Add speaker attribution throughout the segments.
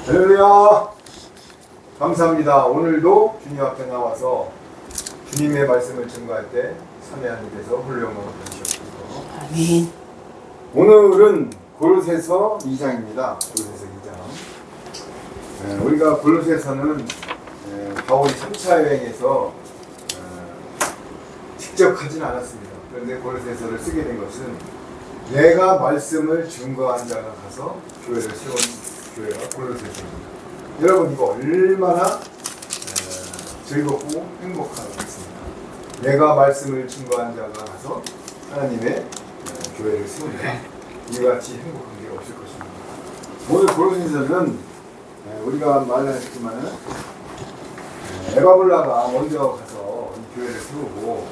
Speaker 1: 할렐루야! 감사합니다. 오늘도 주님 앞에 나와서 주님의 말씀을 증거할 때 선의 하나님께서 훌륭함을 받으셨습니다.
Speaker 2: 아멘.
Speaker 1: 오늘은 골로새서 2장입니다. 골로새서 2장. 우리가 골로새서는 바울이 3차 여행에서 직접 하진 않았습니다. 그런데 골로새서를 쓰게 된 것은 내가 말씀을 증거한 자가 가서 교회를 세운 교회가 골로새서입니다. 여러분 이거 얼마나 즐겁고 행복한 것입니다. 내가 말씀을 증거한 자가 가서 하나님의 교회를 세운다. 이와 같이 행복한 게 없을 것입니다. 오늘 골로새서는 우리가 말했지만 에바블라가 먼저 가서 이 교회를 세우고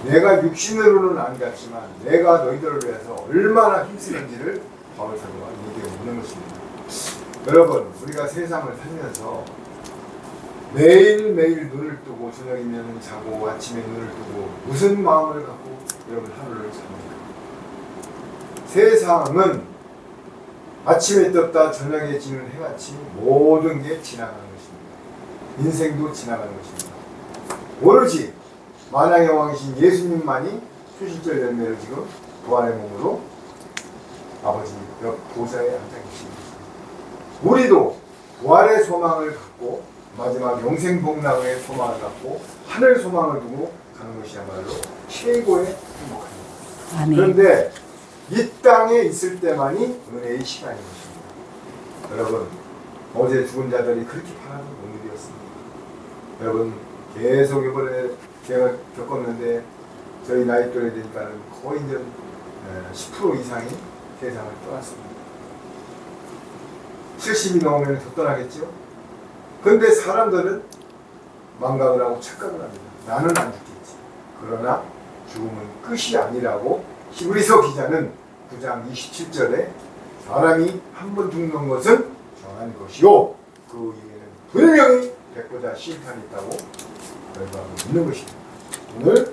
Speaker 1: 내가 육신으로는 안 갔지만 내가 너희들을 위해서 얼마나 힘쓰는지를 바울 사도가 얘기하고 있는 것입니다. 여러분 우리가 세상을 살면서 매일매일 눈을 뜨고 저녁이면 자고 아침에 눈을 뜨고 무슨 마음을 갖고 여러분 하루를 삽니까? 세상은 아침에 떴다 저녁에 지는 해같이 모든 게 지나가는 것입니다. 인생도 지나가는 것입니다. 오로지 만왕의 왕이신 예수님만이 초신절 열매를 지금 부활의 몸으로 아버지 옆 보좌에 앉아 계십니다. 우리도 부활의 소망을 갖고 마지막 영생 복락의 소망을 갖고 하늘 소망을 두고 가는 것이야말로 최고의 행복합니다.
Speaker 2: 아멘.
Speaker 1: 그런데 이 땅에 있을 때만이 은혜의 시간인 것입니다. 여러분 어제 죽은 자들이 그렇게 바라는 오늘이었습니다. 여러분 계속 이번에 제가 겪었는데 저희 나이 또래 되니까는 거의 이제 10% 이상이 세상을 떠났습니다. 70이 넘으면 더 떠나겠죠? 그런데 사람들은 망각을 하고 착각을 합니다. 나는 안 죽겠지. 그러나 죽음은 끝이 아니라고 히브리서 기자는 9장 27절에 사람이 한 번 죽는 것은 정한 것이요 그 이후에는 분명히 백보자 심판이 있다고 결과하고 있는 것입니다. 오늘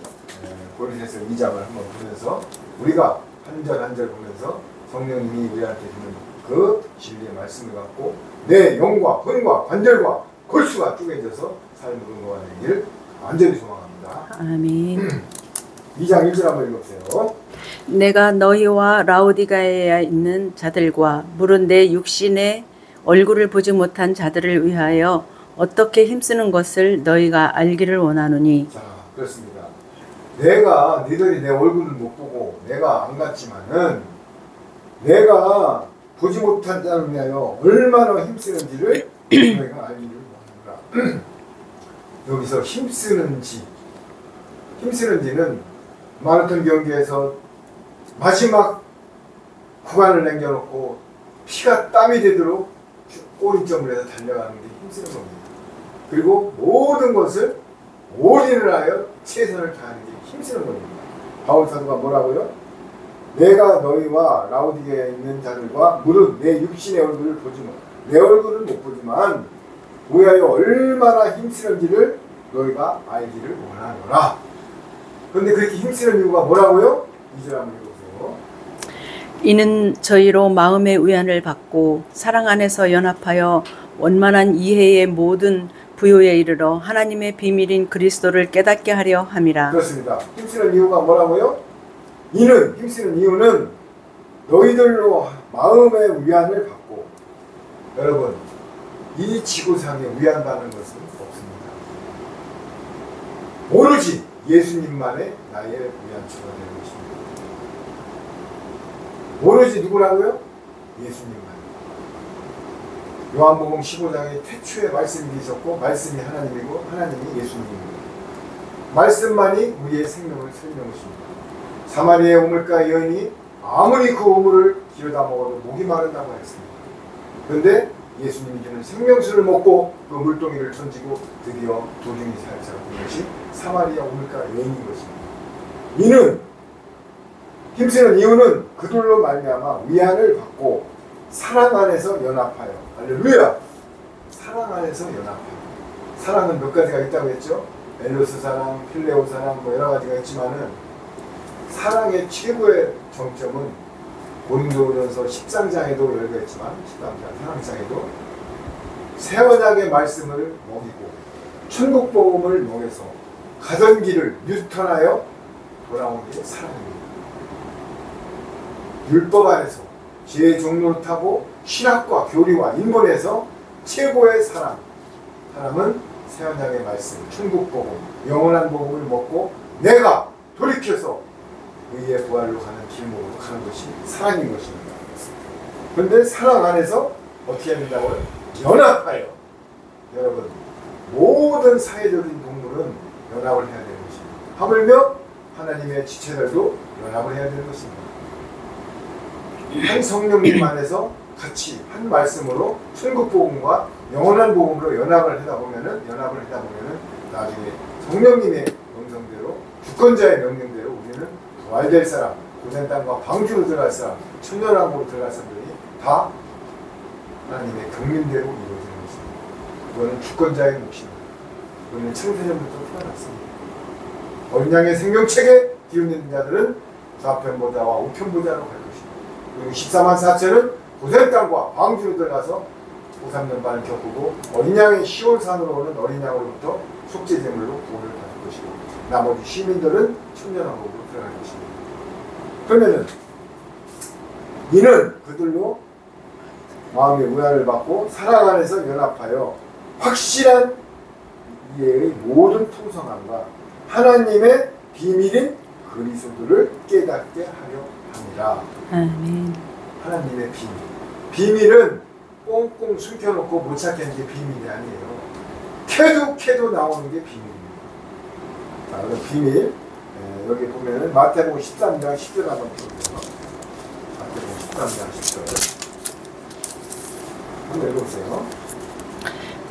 Speaker 1: 골로새서 2장을 한번 보면서 우리가 한 절 한 절 보면서 성령님이 우리한테 주는 그 진리의 말씀을 갖고 내 영과魂과 관절과 골수가 쪼개져서 삶을 건강하기를 완전히 소망합니다.
Speaker 2: 아멘.
Speaker 1: 2장 1절 한번 읽어보세요.
Speaker 2: 내가 너희와 라오디가에 있는 자들과 물은 내 육신의 얼굴을 보지 못한 자들을 위하여 어떻게 힘쓰는 것을 너희가 알기를 원하노니.
Speaker 1: 자, 그렇습니다. 내가 너희들이 내 얼굴을 못 보고 내가 안 갔지만은 내가 보지 못한 자를 위하여 얼마나 힘쓰는지를 너희가 알기를 원한다. 여기서 힘쓰는지는 마라톤 경기에서 마지막 구간을 남겨놓고 피가 땀이 되도록 꼬리점을 해서 달려가는 게 힘쓰는 겁니다. 그리고 모든 것을 올인을 하여 최선을 다하는 게 힘쓰는 겁니다. 바울 사도가 뭐라고요? 내가 너희와 라오디게에 있는 자들과 무릇 내 육신의 얼굴을 내 얼굴은 못 보지만 위하여 얼마나 힘쓰는지를 너희가 알기를 원하노라. 그런데 그렇게 힘쓰는 이유가 뭐라고요? 2절 한번 읽어보세요.
Speaker 2: 이는 저희로 마음의 위안을 받고 사랑 안에서 연합하여 원만한 이해의 모든 부요에 이르러 하나님의 비밀인 그리스도를 깨닫게 하려 함이라.
Speaker 1: 그렇습니다. 힘쓰는 이유가 뭐라고요? 힘쓰는 이유는 너희들로 마음의 위안을 받고, 여러분 이 지구상에 위안받는 것은 없습니다. 오로지 예수님만의 나의 위안처가 되는 것입니다. 오로지 누구라고요? 예수님만. 요한복음 15장에 태초에 말씀이 계셨고 말씀이 하나님이고 하나님이 예수님입니다. 말씀만이 우리의 생명을 살리는 것입니다. 사마리아의 우물가 여인이 아무리 그 우물을 기어다 먹어도 목이 마른다고 했습니다. 그런데 예수님이 주는 생명수를 먹고 그 물동이를 던지고 드디어 도중이 살아난 것이 사마리아 우물가 여인인 것입니다. 힘쓰는 이유는 그들로 말미암아 위안을 받고 사랑 안에서 연합하여. 할렐루야! 사랑 안에서 연합하여. 사랑은 몇 가지가 있다고 했죠? 엘로스 사랑, 필레오 사랑 뭐 여러 가지가 있지만은 사랑의 최고의 정점은 고린도전서 13장에도 열거했지만 13장 사랑장에도 새 언약의 말씀을 먹이고 천국 복음을 먹여서 가던 길을 유턴하여 돌아온 게 사랑입니다. 율법 안에서 죄의 종로를 타고 신학과 교리와 인본에서 최고의 사랑. 사람은 새 언약의 말씀, 천국 복음, 영원한 복음을 먹고 내가 돌이켜서 의의 부활로 가는 길목으로 가는 것이 사랑인 것입니다. 그런데 사랑 안에서 어떻게 해야 된다고요? 연합하여. 여러분, 모든 사회적인 동물은 연합을 해야 되는 것입니다. 하물며 하나님의 지체들도 연합을 해야 되는 것입니다. 한 성령님 안에서 같이 한 말씀으로 천국 복음과 영원한 복음으로 연합을 하다 보면은 나중에 성령님의 음성대로 주권자의 명령대로 우리는 부활될 사람, 고된 땅과 방주로 들어갈 사람, 천년왕국으로 들어갈 사람들이 다 하나님의 경륜대로 이루어지는 것입니다. 그거는 주권자의 몫입니다. 우리는 창세전부터 태어났습니다. 어린 양의 생명책에 기운있는 자들은 좌편보자와 우편보자로 갈 것입니다. 그리고 14만 4천은 고된 땅과 방주로 들어가서 고3년반을 겪고 어린 양의 시온산으로 오는 어린 양으로부터 속죄제물로 구원을 받을 것이고 나머지 시민들은 천년왕국으로 들어갈 것입니다. 그러면은 이는 그들로 마음의 우환을 받고 사랑 안에서 연합하여 확실한 이해의 모든 풍성함과 하나님의 비밀인 그리스도를 깨닫게 하려 합니다.
Speaker 2: 아멘.
Speaker 1: 하나님의 비밀. 비밀은 꽁꽁 숨겨놓고 못 찾게 게 비밀이 아니에요. 캐도 나오는 게 비밀입니다. 자, 그럼 비밀. 여기 보면은 마태복음 13장 10절 한번 보세요. 마태복음 13장 10절. 한번 읽어보세요.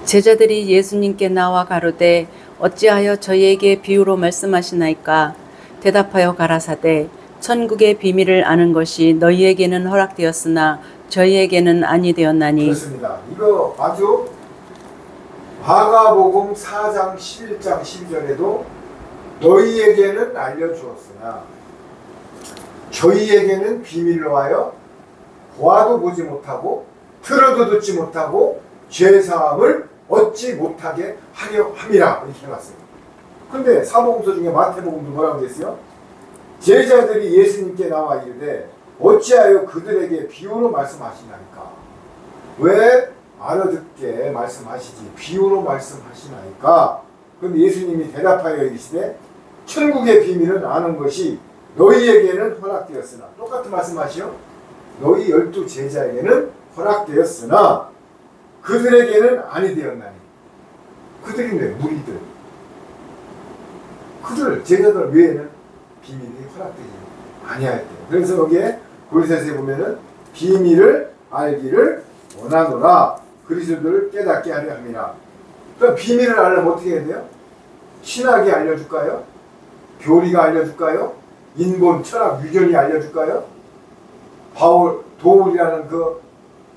Speaker 2: 제자들이 예수님께 나와 가로되 어찌하여 저희에게 비유로 말씀하시나이까? 대답하여 가라사대 천국의 비밀을 아는 것이 너희에게는 허락되었으나 저희에게는 아니 되었나니.
Speaker 1: 그렇습니다. 이거 아주 마가복음 4장 11장 12절에도 너희에게는 알려주었으나 저희에게는 비밀로 하여 보아도 보지 못하고 들어도 듣지 못하고 죄사함을 얻지 못하게 하려 함이라 이렇게 해놨습니다. 그런데 사복음서 중에 마태복음도 뭐라고 했어요? 제자들이 예수님께 나와 이르되 어찌하여 그들에게 비유로 말씀하시나이까? 왜 알아듣게 말씀하시지 비유로 말씀하시나이까? 그런데 예수님이 대답하여 이르시되 천국의 비밀은 아는 것이 너희에게는 허락되었으나 똑같은 말씀하시오. 너희 12 제자에게는 허락되었으나 그들에게는 아니 되었나니. 그들인데 무리들. 그들 제자들 외에는 비밀이 허락되지 아니하였대요. 그래서 여기에 고린도서에 보면은 비밀을 알기를 원하노라 그리스도를 깨닫게 하려 함이라. 그럼 비밀을 알려면 어떻게 해야 돼요? 신학이 알려줄까요? 교리가 알려줄까요? 인본, 철학, 유전이 알려줄까요? 도울이라는 그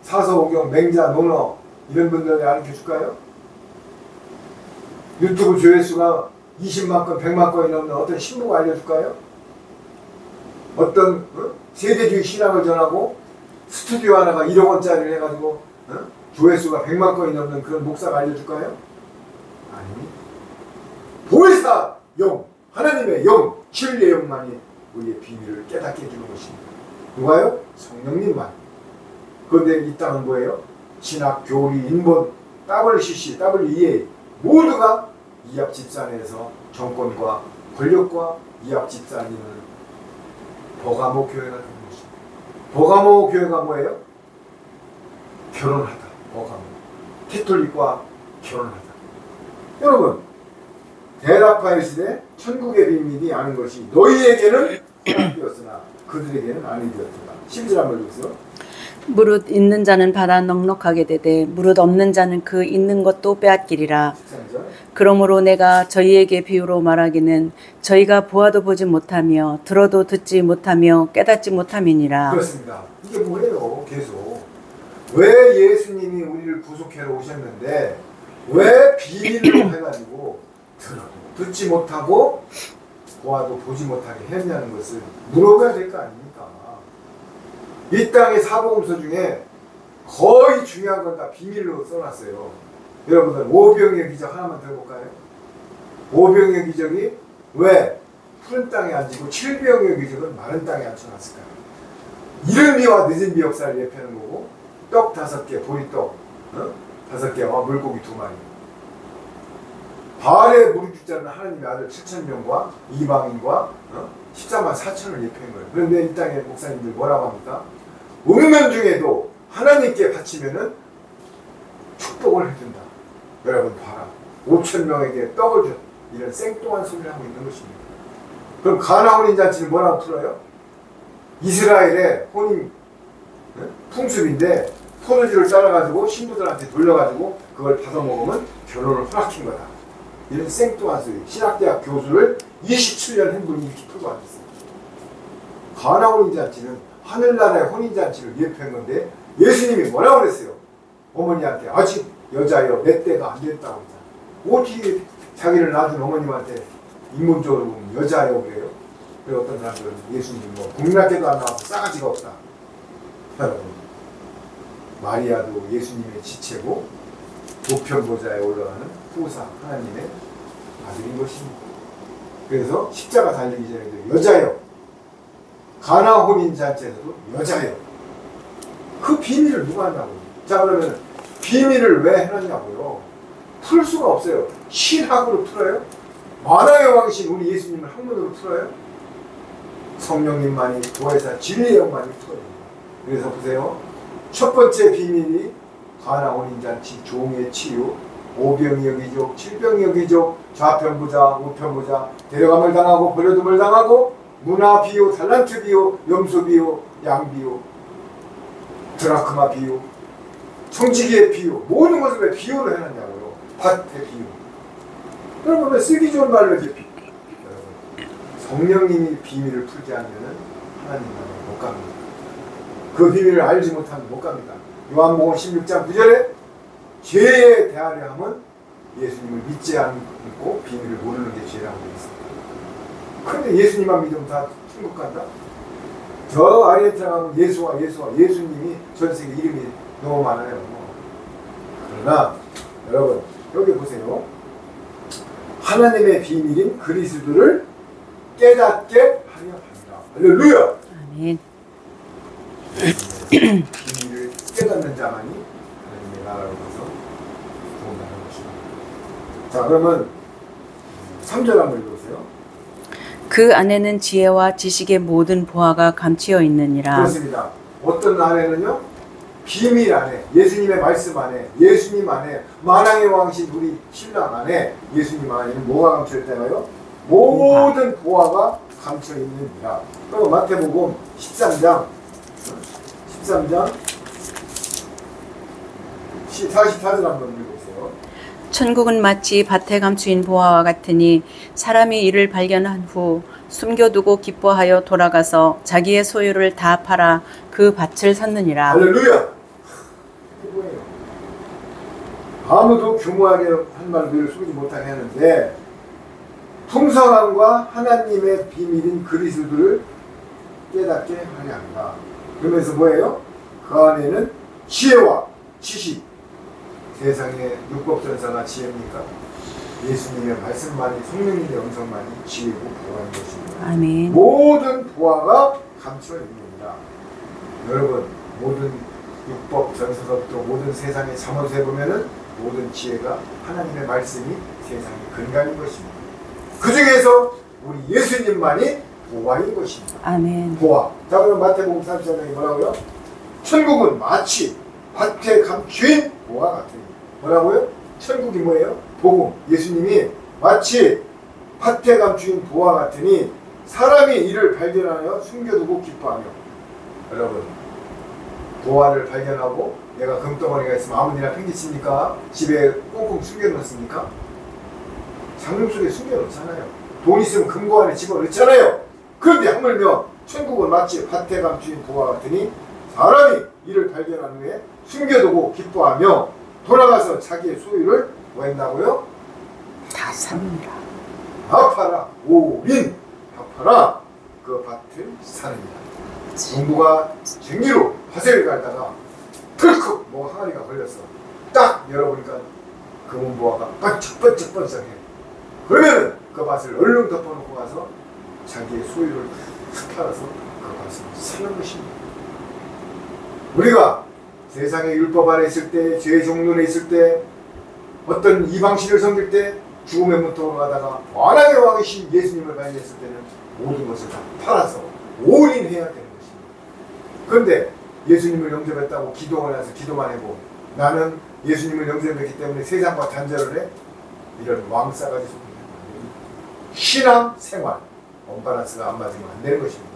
Speaker 1: 사서오경, 맹자, 논어 이런 분들이 알려줄까요? 유튜브 조회수가 20만 건, 100만 건이 넘는 어떤 신부가 알려줄까요? 어떤 세대주의 신학을 전하고 스튜디오 하나가 1억 원짜리를 해가지고 조회수가 100만 건이 넘는 그런 목사가 알려줄까요? 아니, 보혜사 영, 하나님의 영, 진리의 영만이 우리의 비밀을 깨닫게 해주는 것입니다. 누가요? 성령님만. 그런데 이 땅은 뭐예요? 신학, 교리, 인본, WCC, WEA 모두가 이합 집산에서 정권과 권력과 이합 집산이는 버가모 교회가 되는 것입니다. 버가모 교회가 뭐예요? 결혼하다. 버가모. 캐톨릭과 결혼하다. 여러분, 대답하여시되 천국의 비밀이 아는 것이 너희에게는 허락되었으나 그들에게는 아니 되었다. 10절 한번 읽으세요.
Speaker 2: 무릇 있는 자는 받아 넉넉하게 되되 무릇 없는 자는 그 있는 것도 빼앗기리라.
Speaker 1: 13절.
Speaker 2: 그러므로 내가 저희에게 비유로 말하기는 저희가 보아도 보지 못하며 들어도 듣지 못하며 깨닫지 못함이니라.
Speaker 1: 그렇습니다. 이게 뭐예요? 계속 왜 예수님이 우리를 구속해러 오셨는데 왜 비밀로 해가지고 들어도 듣지 못하고 보아도 보지 못하게 했냐는 것을 물어봐야 될 거 아닙니까? 이 땅의 사복음서 중에 거의 중요한 건 다 비밀로 써놨어요. 여러분들 오병이의 기적 하나만 들어볼까요? 오병이의 기적이 왜 푸른 땅에 앉히고 칠병이의 기적은 마른 땅에 앉혀놨을까요? 이른 비와 늦은 비 역사를 예표하는 거고, 떡 5개, 보리떡 5개와 물고기 2마리. 바알의 무릎 자는 하나님의 아들 7,000명과 이방인과 14만 4천을 예표한 거예요. 그런데 이 땅의 목사님들 뭐라고 합니까? 먹는 중에도 하나님께 바치면은 축복을 해준다. 여러분 봐라. 5,000명에게 떡을 줘. 이런 생뚱한 소리를 하고 있는 것입니다. 그럼 가나 혼인잔치는 뭐라고 풀어요? 이스라엘의 혼인 풍습인데 포도주를 따라가지고 신부들한테 돌려가지고 그걸 받아먹으면 결혼을 허락한 거다. 이런 생뚱한 소리. 신학대학 교수를 27년 한 분이 이렇게 풀고 앉았어요. 가나 혼인잔치는 하늘나라의 혼인잔치를 예표한 건데 예수님이 뭐라고 그랬어요? 어머니한테 아직 여자여 내 때가 안 됐다고 했잖아. 어떻게 자기를 낳은 어머님한테 인문적으로 보면 여자여 그래요? 그리고 어떤 사람들은 예수님 뭐 국민학교도 안 나와서 싸가지가 없다. 여러분 마리아도 예수님의 지체고 보편보좌에 올라가는 후사 하나님의 아들인 것입니다. 그래서 십자가 달리기 전에도 여자여, 가나 혼인잔치에서도 여자여. 그 비밀을 누가 하냐고요. 자 그러면 비밀을 왜 해놨냐고요. 풀 수가 없어요. 신학으로 풀어요? 만왕의 왕신 우리 예수님을 학문으로 풀어요? 성령님만이 보혜사 진리의 영만이 풀어요. 그래서 보세요. 첫 번째 비밀이 가나 혼인잔치, 종의 치유, 오병이어 기적, 칠병이어 기적, 좌편부자, 우편부자, 데려감을 당하고 버려둠을 당하고 문화 비유, 달란트 비유, 염소 비유, 양 비유, 드라크마 비유, 청지기의 비유, 모든 것을 왜 비유를 해놨냐고요. 밭의 비유. 여러분 왜 쓰기 좋은 말로 이렇게 성령님이 비밀을 풀지 않으면 하나님 나라에 못 갑니다. 그 비밀을 알지 못하면 못 갑니다. 요한복음 16장 9절에 죄에 대하려 함은 예수님을 믿지 않고 비밀을 모르는 게 죄라고 되어 있습니다. 그런데 예수님만 믿으면 다 천국 간다? 저 아래에 들어가면 예수와 예수님이 전 세계 이름이 너무 많아요. 그러나 여러분 여기 보세요. 하나님의 비밀인 그리스도를 깨닫게 하려 합니다. 할렐루야!
Speaker 2: 아멘.
Speaker 1: 비밀을 깨닫는 자만이 하나님의 나라로 가서 구원받는 것입니다. 자 그러면 3절 한번 읽어보세요.
Speaker 2: 그 안에는 지혜와 지식의 모든 보화가 감추어 있느니라.
Speaker 1: 그렇습니다. 어떤 안에는요? 비밀 안에, 예수님의 말씀 안에, 예수님 안에, 만왕의 왕신 우리 신랑 안에, 예수님 안에는 뭐가 감춰 있다고요? 모든 보화가 감춰 있느니라. 그리고 마태복음 13장 44절 한번 읽어보세요.
Speaker 2: 천국은 마치 밭에 감추인 보화와 같으니 사람이 이를 발견한 후 숨겨두고 기뻐하여 돌아가서 자기의 소유를 다 팔아 그 밭을 샀느니라.
Speaker 1: 할렐루야! 이게 뭐예요? 아무도 교묘하게 한 말을 속이지 못하게 하는데 풍성함과 하나님의 비밀인 그리스도를 깨닫게 하려 합니다. 그러면서 뭐예요? 그 안에는 지혜와 지식. 세상의 율법전사가 지혜입니까? 예수님의 말씀만이, 성령님의 음성만이 지혜고 보화인 것입니다.
Speaker 2: 아멘.
Speaker 1: 모든 보화가 감춰 있습니다. 여러분 모든 율법 전서서부터 모든 세상의 잠언서에 보면은 모든 지혜가 하나님의 말씀이 세상의 근간인 것입니다. 그 중에서 우리 예수님만이 보화인 것입니다.
Speaker 2: 아멘.
Speaker 1: 보화. 자 그럼 마태복음 34장에 뭐라고요? 천국은 마치 밭에 감추인 보화 같으니. 뭐라고요? 천국이 뭐예요? 복음. 예수님이 마치 밭에 감추인 보화 같으니 사람이 이를 발견하여 숨겨두고 기뻐하며. 여러분 보화를 발견하고 내가 금덩어리가 있으면 아무데나 팽개칩니까? 집에 꽁꽁 숨겨놓습니까? 장롱 속에 숨겨놓잖아요. 돈 있으면 금고 안에 집어넣잖아요. 그런데 하물며 천국은 마치 밭에 감추인 보화 같으니 사람이 이를 발견한 후에 숨겨두고 기뻐하며 돌아가서 자기의 소유를 뭐 했다고요?
Speaker 2: 다 삽니다.
Speaker 1: 다 팔아. 오린 다 팔아. 그 밭을 사느니라. 농부가 쟁기로 밭을 갈다가 털컥 뭐 항아리가 걸렸어. 딱 열어보니까 금은보화가 번쩍번쩍번쩍해. 그러면 그 밭을 얼른 덮어놓고 가서 자기의 소유를 탁 팔아서 그 밭을 사는 것입니다. 우리가 세상의 율법 아래 있을 때, 죄의 종론에 있을 때, 어떤 이방신을 섬길 때 죽음의 문턱으로 가다가 완악의 왕이신 예수님을 발견했을 때는 모든 것을 다 팔아서 올인해야 되는 것입니다. 그런데 예수님을 영접했다고 기도를 해서 기도만 해고 나는 예수님을 영접했기 때문에 세상과 단절을 해? 이런 왕싸가지 소리를 하면 안 됩니다. 신앙 생활 언밸런스가 안 맞으면 안 되는 것입니다.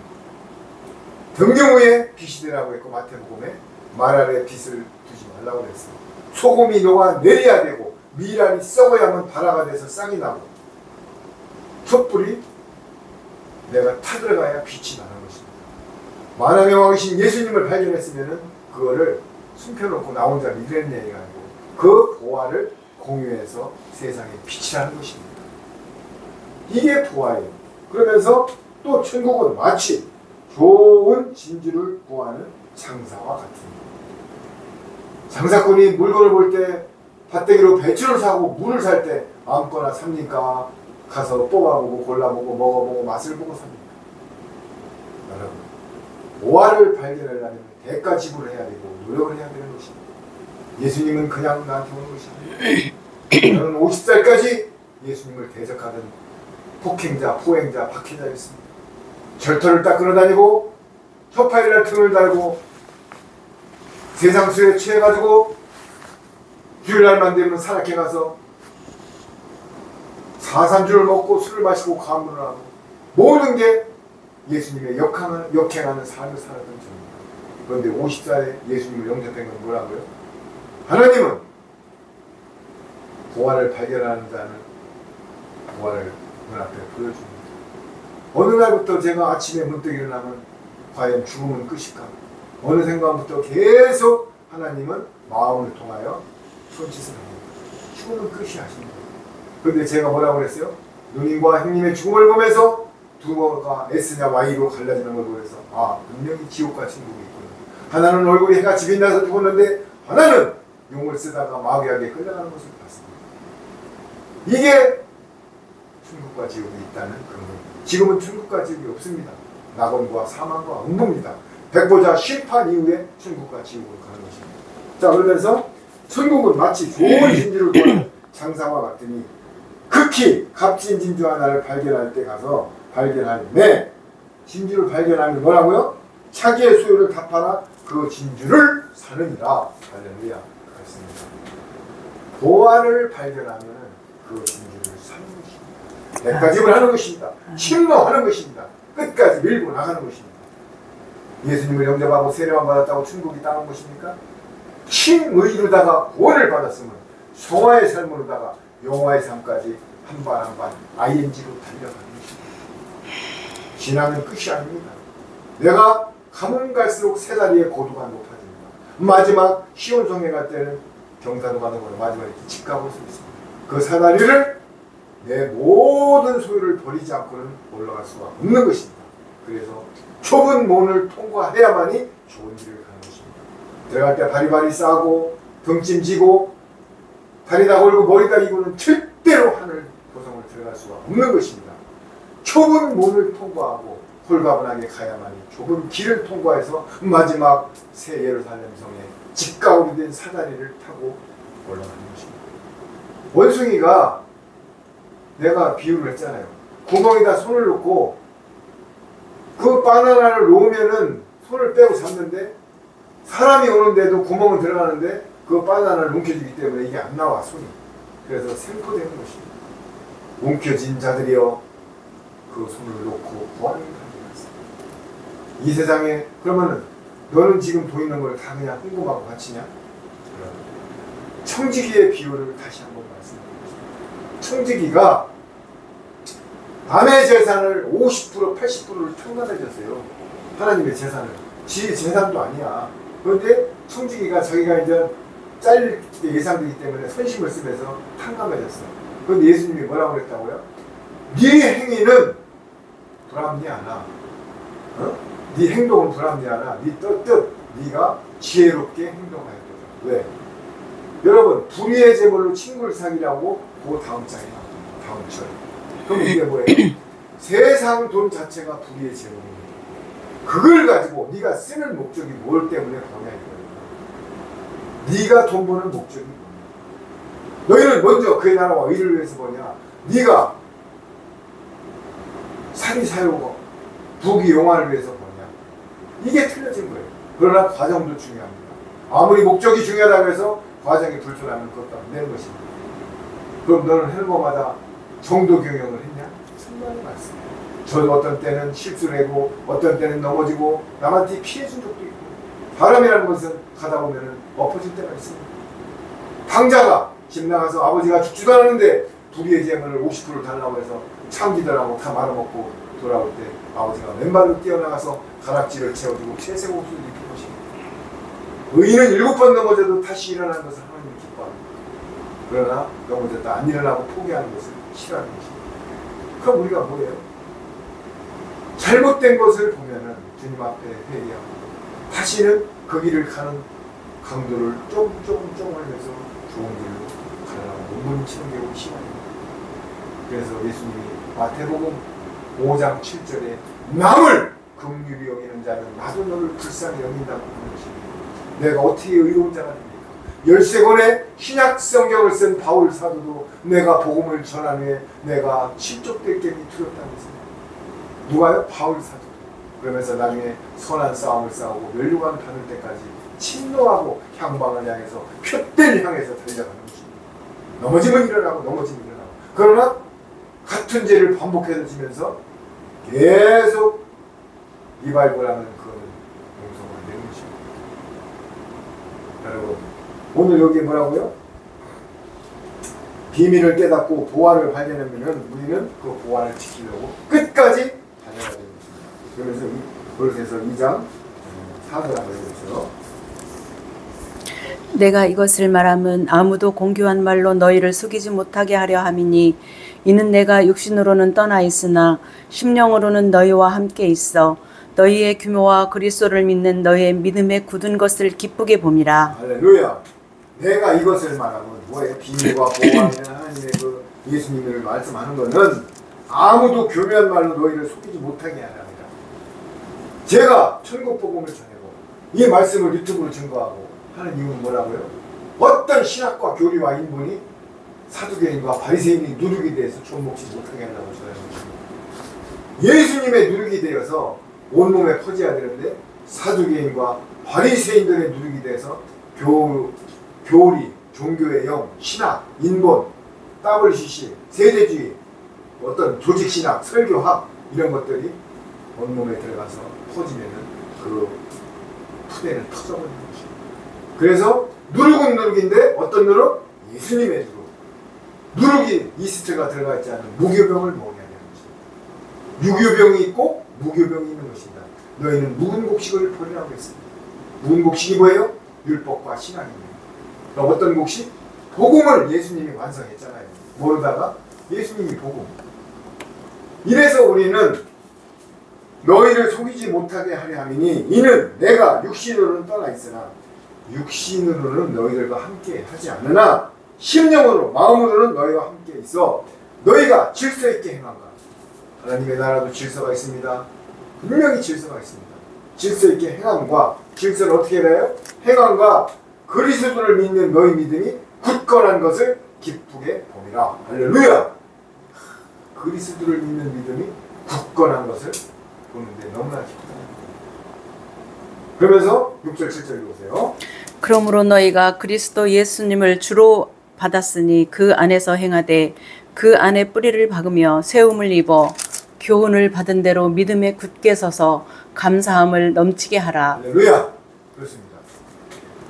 Speaker 1: 등경 위에 빛이 되라고 했고 마태복음에 말 아래 빛을 두지 말라고 했어요. 소금이 녹아 내려야 되고 미랄이 썩어야만 발화가 돼서 싹이 나고 촛불이 내가 타들어가야 빛이 나는 것입니다. 만왕의 왕이신 예수님을 발견했으면 그거를 숨겨놓고 나 혼자 믿는 얘기가 아니고 그 보화를 공유해서 세상에 빛이라는 것입니다. 이게 보화예요. 그러면서 또 천국은 마치 좋은 진주를 구하는 장사와 같습니다. 장사꾼이 물건을 볼 때 밭대기로 배추를 사고 물을 살 때 아무거나 삽니까? 가서 뽑아보고 골라보고 먹어보고 맛을 보고 삽니다. 여러분, 보화를 발견하려면 대가 지불을 해야 되고 노력을 해야 되는 것입니다. 예수님은 그냥 나한테 오는 것이 아니에요. 저는 50살까지 예수님을 대적하던 폭행자, 포행자, 박해자였습니다. 절터를 딱 끌어다니고 혀파이날 등을 달고 세상 수에 취해가지고 주일날만 되면 산악회 가서 사산주를 먹고 술을 마시고 가문을 하고 모든 게 예수님의 역행하는 삶을 살았던 저입니다. 그런데 50살에 예수님을 영접한 건 뭐라고요? 하나님은 보화를 발견하는 자는 보화를 눈앞에 보여줍니다. 어느 날부터 제가 아침에 문득 일어나면 과연 죽음은 끝일까? 어느 순간부터 계속 하나님은 마음을 통하여 손짓을 합니다. 죽음은 끝이 하십니다. 그런데 제가 뭐라고 그랬어요? 누님과 형님의 죽음을 보면서 두어가 S냐 Y로 갈라지는 걸 보면서 아, 분명히 지옥과 천국이 있구나. 하나는 얼굴이 해같이 빛나서 죽었는데 하나는 용을 쓰다가 마귀에게 끌려가는 것을 봤습니다. 이게 천국과 지옥이 있다는 근거입니다. 지금은 천국과 지옥이 없습니다. 낙원과 사망과 음부입니다. 백보자 심판 이후에 천국과 지옥으로 가는 것입니다. 자, 그러면서 천국은 마치 좋은 진주를 구하는 장사와 같으니 극히 값진 진주 하나를 발견할 때 가서 발견하는데 진주를 발견하면 뭐라고요? 자기의 소유를 다 팔아 그 진주를 사느니라. 할렐루야. 그렇습니다. 보화를 발견하면 그 진주를 사는 것입니다. 대가집을 하는 것입니다. 침노하는 것입니다. 끝까지 밀고 나가는 것입니다. 예수님을 영접하고 세례만 받았다고 천국이 따는 것입니까? 칭의로다가 구원을 받았으면 성화의 삶으로다가 영화의 삶까지 한 발 한 발 ING로 달려가는 것입니다. 신앙은 끝이 아닙니다. 내가 가면 갈수록 세 다리의 고도가 높아집니다. 마지막 시온성에 갈 때는 경사도 가는 거로 마지막에 집 가볼 수 있습니다. 그 사다리를 내 모든 소유를 버리지 않고는 올라갈 수가 없는 것입니다. 그래서 좁은 문을 통과해야만이 좋은 길을 가는 것입니다. 들어갈 때 바리바리 싸고 등짐지고 다리다 걸고 머리다 이고는 절대로 하늘 도성을 들어갈 수가 없는 것입니다. 좁은 문을 통과하고 홀가분하게 가야만이 좁은 길을 통과해서 마지막 새 예루살렘 성에 직가오리 된 사다리를 타고 올라가는 것입니다. 원숭이가 내가 비유를 했잖아요. 구멍에다 손을 넣고 그 바나나를 놓으면은 손을 빼고 잡는데 사람이 오는데도 구멍은 들어가는데 그 바나나를 움켜쥐기 때문에 이게 안 나와 손이. 그래서 생포되는 것입니다. 움켜진 자들이여 그 손을 놓고 구하는 자들이었습니다. 이 세상에 그러면은 너는 지금 보이는 걸 다 그냥 궁금하고 바치냐? 청지기의 비유를 다시 한번 말씀드리겠습니다. 청지기가 남의 재산을 50% 80%를 탕감해줬어요. 하나님의 재산을. 지 재산도 아니야. 그런데 청지기가 자기가 이제 잘릴 때 예상되기 때문에 선심을 쓰면서 탕감해줬어. 그런데 예수님이 뭐라고 그랬다고요? 네 행위는 불합리 않아. 어? 네 행동은 불합리 않아. 네 뜻 네가 지혜롭게 행동해야 돼. 왜? 여러분 불의의 제물로 친구를 사귀라고 그 다음 장에 나옵니다. 다음 절. 그럼 이게 뭐예요? 세상 돈 자체가 불의의 제물입니다. 그걸 가지고 네가 쓰는 목적이 뭘 때문에 버냐 이거예요. 네가 돈 버는 목적이 뭐냐. 너희는 먼저 그의 나라와 의를 위해서 버냐. 네가 살이 사요고 부귀 영화를 위해서 버냐. 이게 틀려진 거예요. 그러나 과정도 중요합니다. 아무리 목적이 중요하다고 해서 과정이 불편하면 그것도 안 되는 것입니다. 그럼 너는 하는 것마다 정도 경영을 했냐? 성경의 말씀. 저 어떤 때는 실수를 하고 어떤 때는 넘어지고 남한테 피해준 적도 있고 바람이라는 것은 가다 보면 엎어질 때가 있습니다. 당자가 집 나가서 아버지가 죽지도 않았는데 불의의 제물을 50%를 달라고 해서 참기들하고 다 말아먹고 돌아올 때 아버지가 맨발로 뛰어나가서 가락지를 채워주고 채색 옷을 입힌 것입니다. 의인은 7번 넘어져도 다시 일어나는 것을 하나님이 기뻐합니다. 그러나 넘어졌다 안 일어나고 포기하는 것을 싫어하는 것입니다. 그럼 우리가 뭐예요? 잘못된 것을 보면은 주님 앞에 회개하고 다시는 그 길을 가는 강도를 조금 하면서 좋은 길로 가려고 몸부림치는 게 우리 시간입니다. 그래서 예수님이 마태복음 5장 7절에 남을 긍휼히 여기는 자는 나도 너를 불쌍히 여긴다고 하는 것입니다. 내가 어떻게 의로운 자가 됩니까? 13권의 신약 성경을 쓴 바울 사도도 내가 복음을 전한 후에 내가 실족될 게 두렵다고 했습니다. 누가요? 바울 사도. 그러면서 나중에 선한 싸움을 싸우고 멸류관 받을 때까지 침노하고 향방을 향해서 푯대를 향해서 달려가는 것입니다. 넘어지면 일어나고 넘어지면 일어나고. 그러나 같은 죄를 반복해서 지면서 계속 리바이벌하는 그거는 용서가 안 되는 것입니다. 여러분 오늘 여기 뭐라고요? 비밀을 깨닫고 보화를 발견하면 우리는 그 보화를 지키려고 끝까지 달려가야 되는 것입니다. 그래서 골로새서 2장 4절 한번 해보세요.
Speaker 2: 내가 이것을 말함은 아무도 공교한 말로 너희를 속이지 못하게 하려 함이니 이는 내가 육신으로는 떠나 있으나 심령으로는 너희와 함께 있어 너희의 규모와 그리스도를 믿는 너희의 믿음에 굳은 것을 기쁘게 봄이라.
Speaker 1: 할렐루야. 내가 이것을 말하면 뭐예요? 비밀과 보호하는 하나님의 그 예수님을 말씀하는 것은 아무도 교묘한 말로 너희를 속이지 못하게 하라 합니다. 제가 천국 복음을 전하고 이 말씀을 유튜브로 증거하고 하는 이유는 뭐라고요? 어떤 신학과 교리와 인본이 사두개인과 바리새인이 누룩이 되어서 존목지 못하게 한다고 전하는 것입니다. 예수님의 누룩이 되어서 온몸에 퍼져야 되는데 사두개인과 바리새인들의 누룩이 돼서 교리, 종교의 영, 신학, 인본, WCC, 세대주의, 어떤 조직신학, 설교학 이런 것들이 온몸에 들어가서 퍼지면은 그 푸대는 터져버리는 것입니다. 그래서 누룩은 누룩인데 어떤 누룩? 예수님의 누룩. 누룩이 이스트가 들어가 있지 않은 무교병을 먹어야 되는 것입니다. 유교병이 있고 무교병이 있는 것입니다. 너희는 묵은 곡식을 버리라고 했습니다. 묵은 곡식이 뭐예요? 율법과 신앙입니다. 그럼 어떤 곡식? 복음을 예수님이 완성했잖아요. 모르다가 예수님이 복음. 이래서 우리는 너희를 속이지 못하게 하려 함이니 이는 내가 육신으로는 떠나 있으나 육신으로는 너희들과 함께 하지 않으나 심령으로 마음으로는 너희와 함께 있어 너희가 질서 있게 행한가. 하나님의 나라도 질서가 있습니다. 분명히 질서가 있습니다. 질서 있게 행함과 질서를 어떻게 해요? 행함과 그리스도를 믿는 너희 믿음이 굳건한 것을 기쁘게 봄이라. 할렐루야. 그리스도를 믿는 믿음이 굳건한 것을 보는데 너무나 기쁘다. 그러면서 6절 7절 읽으세요.
Speaker 2: 그러므로 너희가 그리스도 예수님을 주로 받았으니 그 안에서 행하되 그 안에 뿌리를 박으며 세움을 입어 교훈을 받은 대로 믿음에 굳게 서서 감사함을 넘치게 하라.
Speaker 1: 할렐루야. 그렇습니다.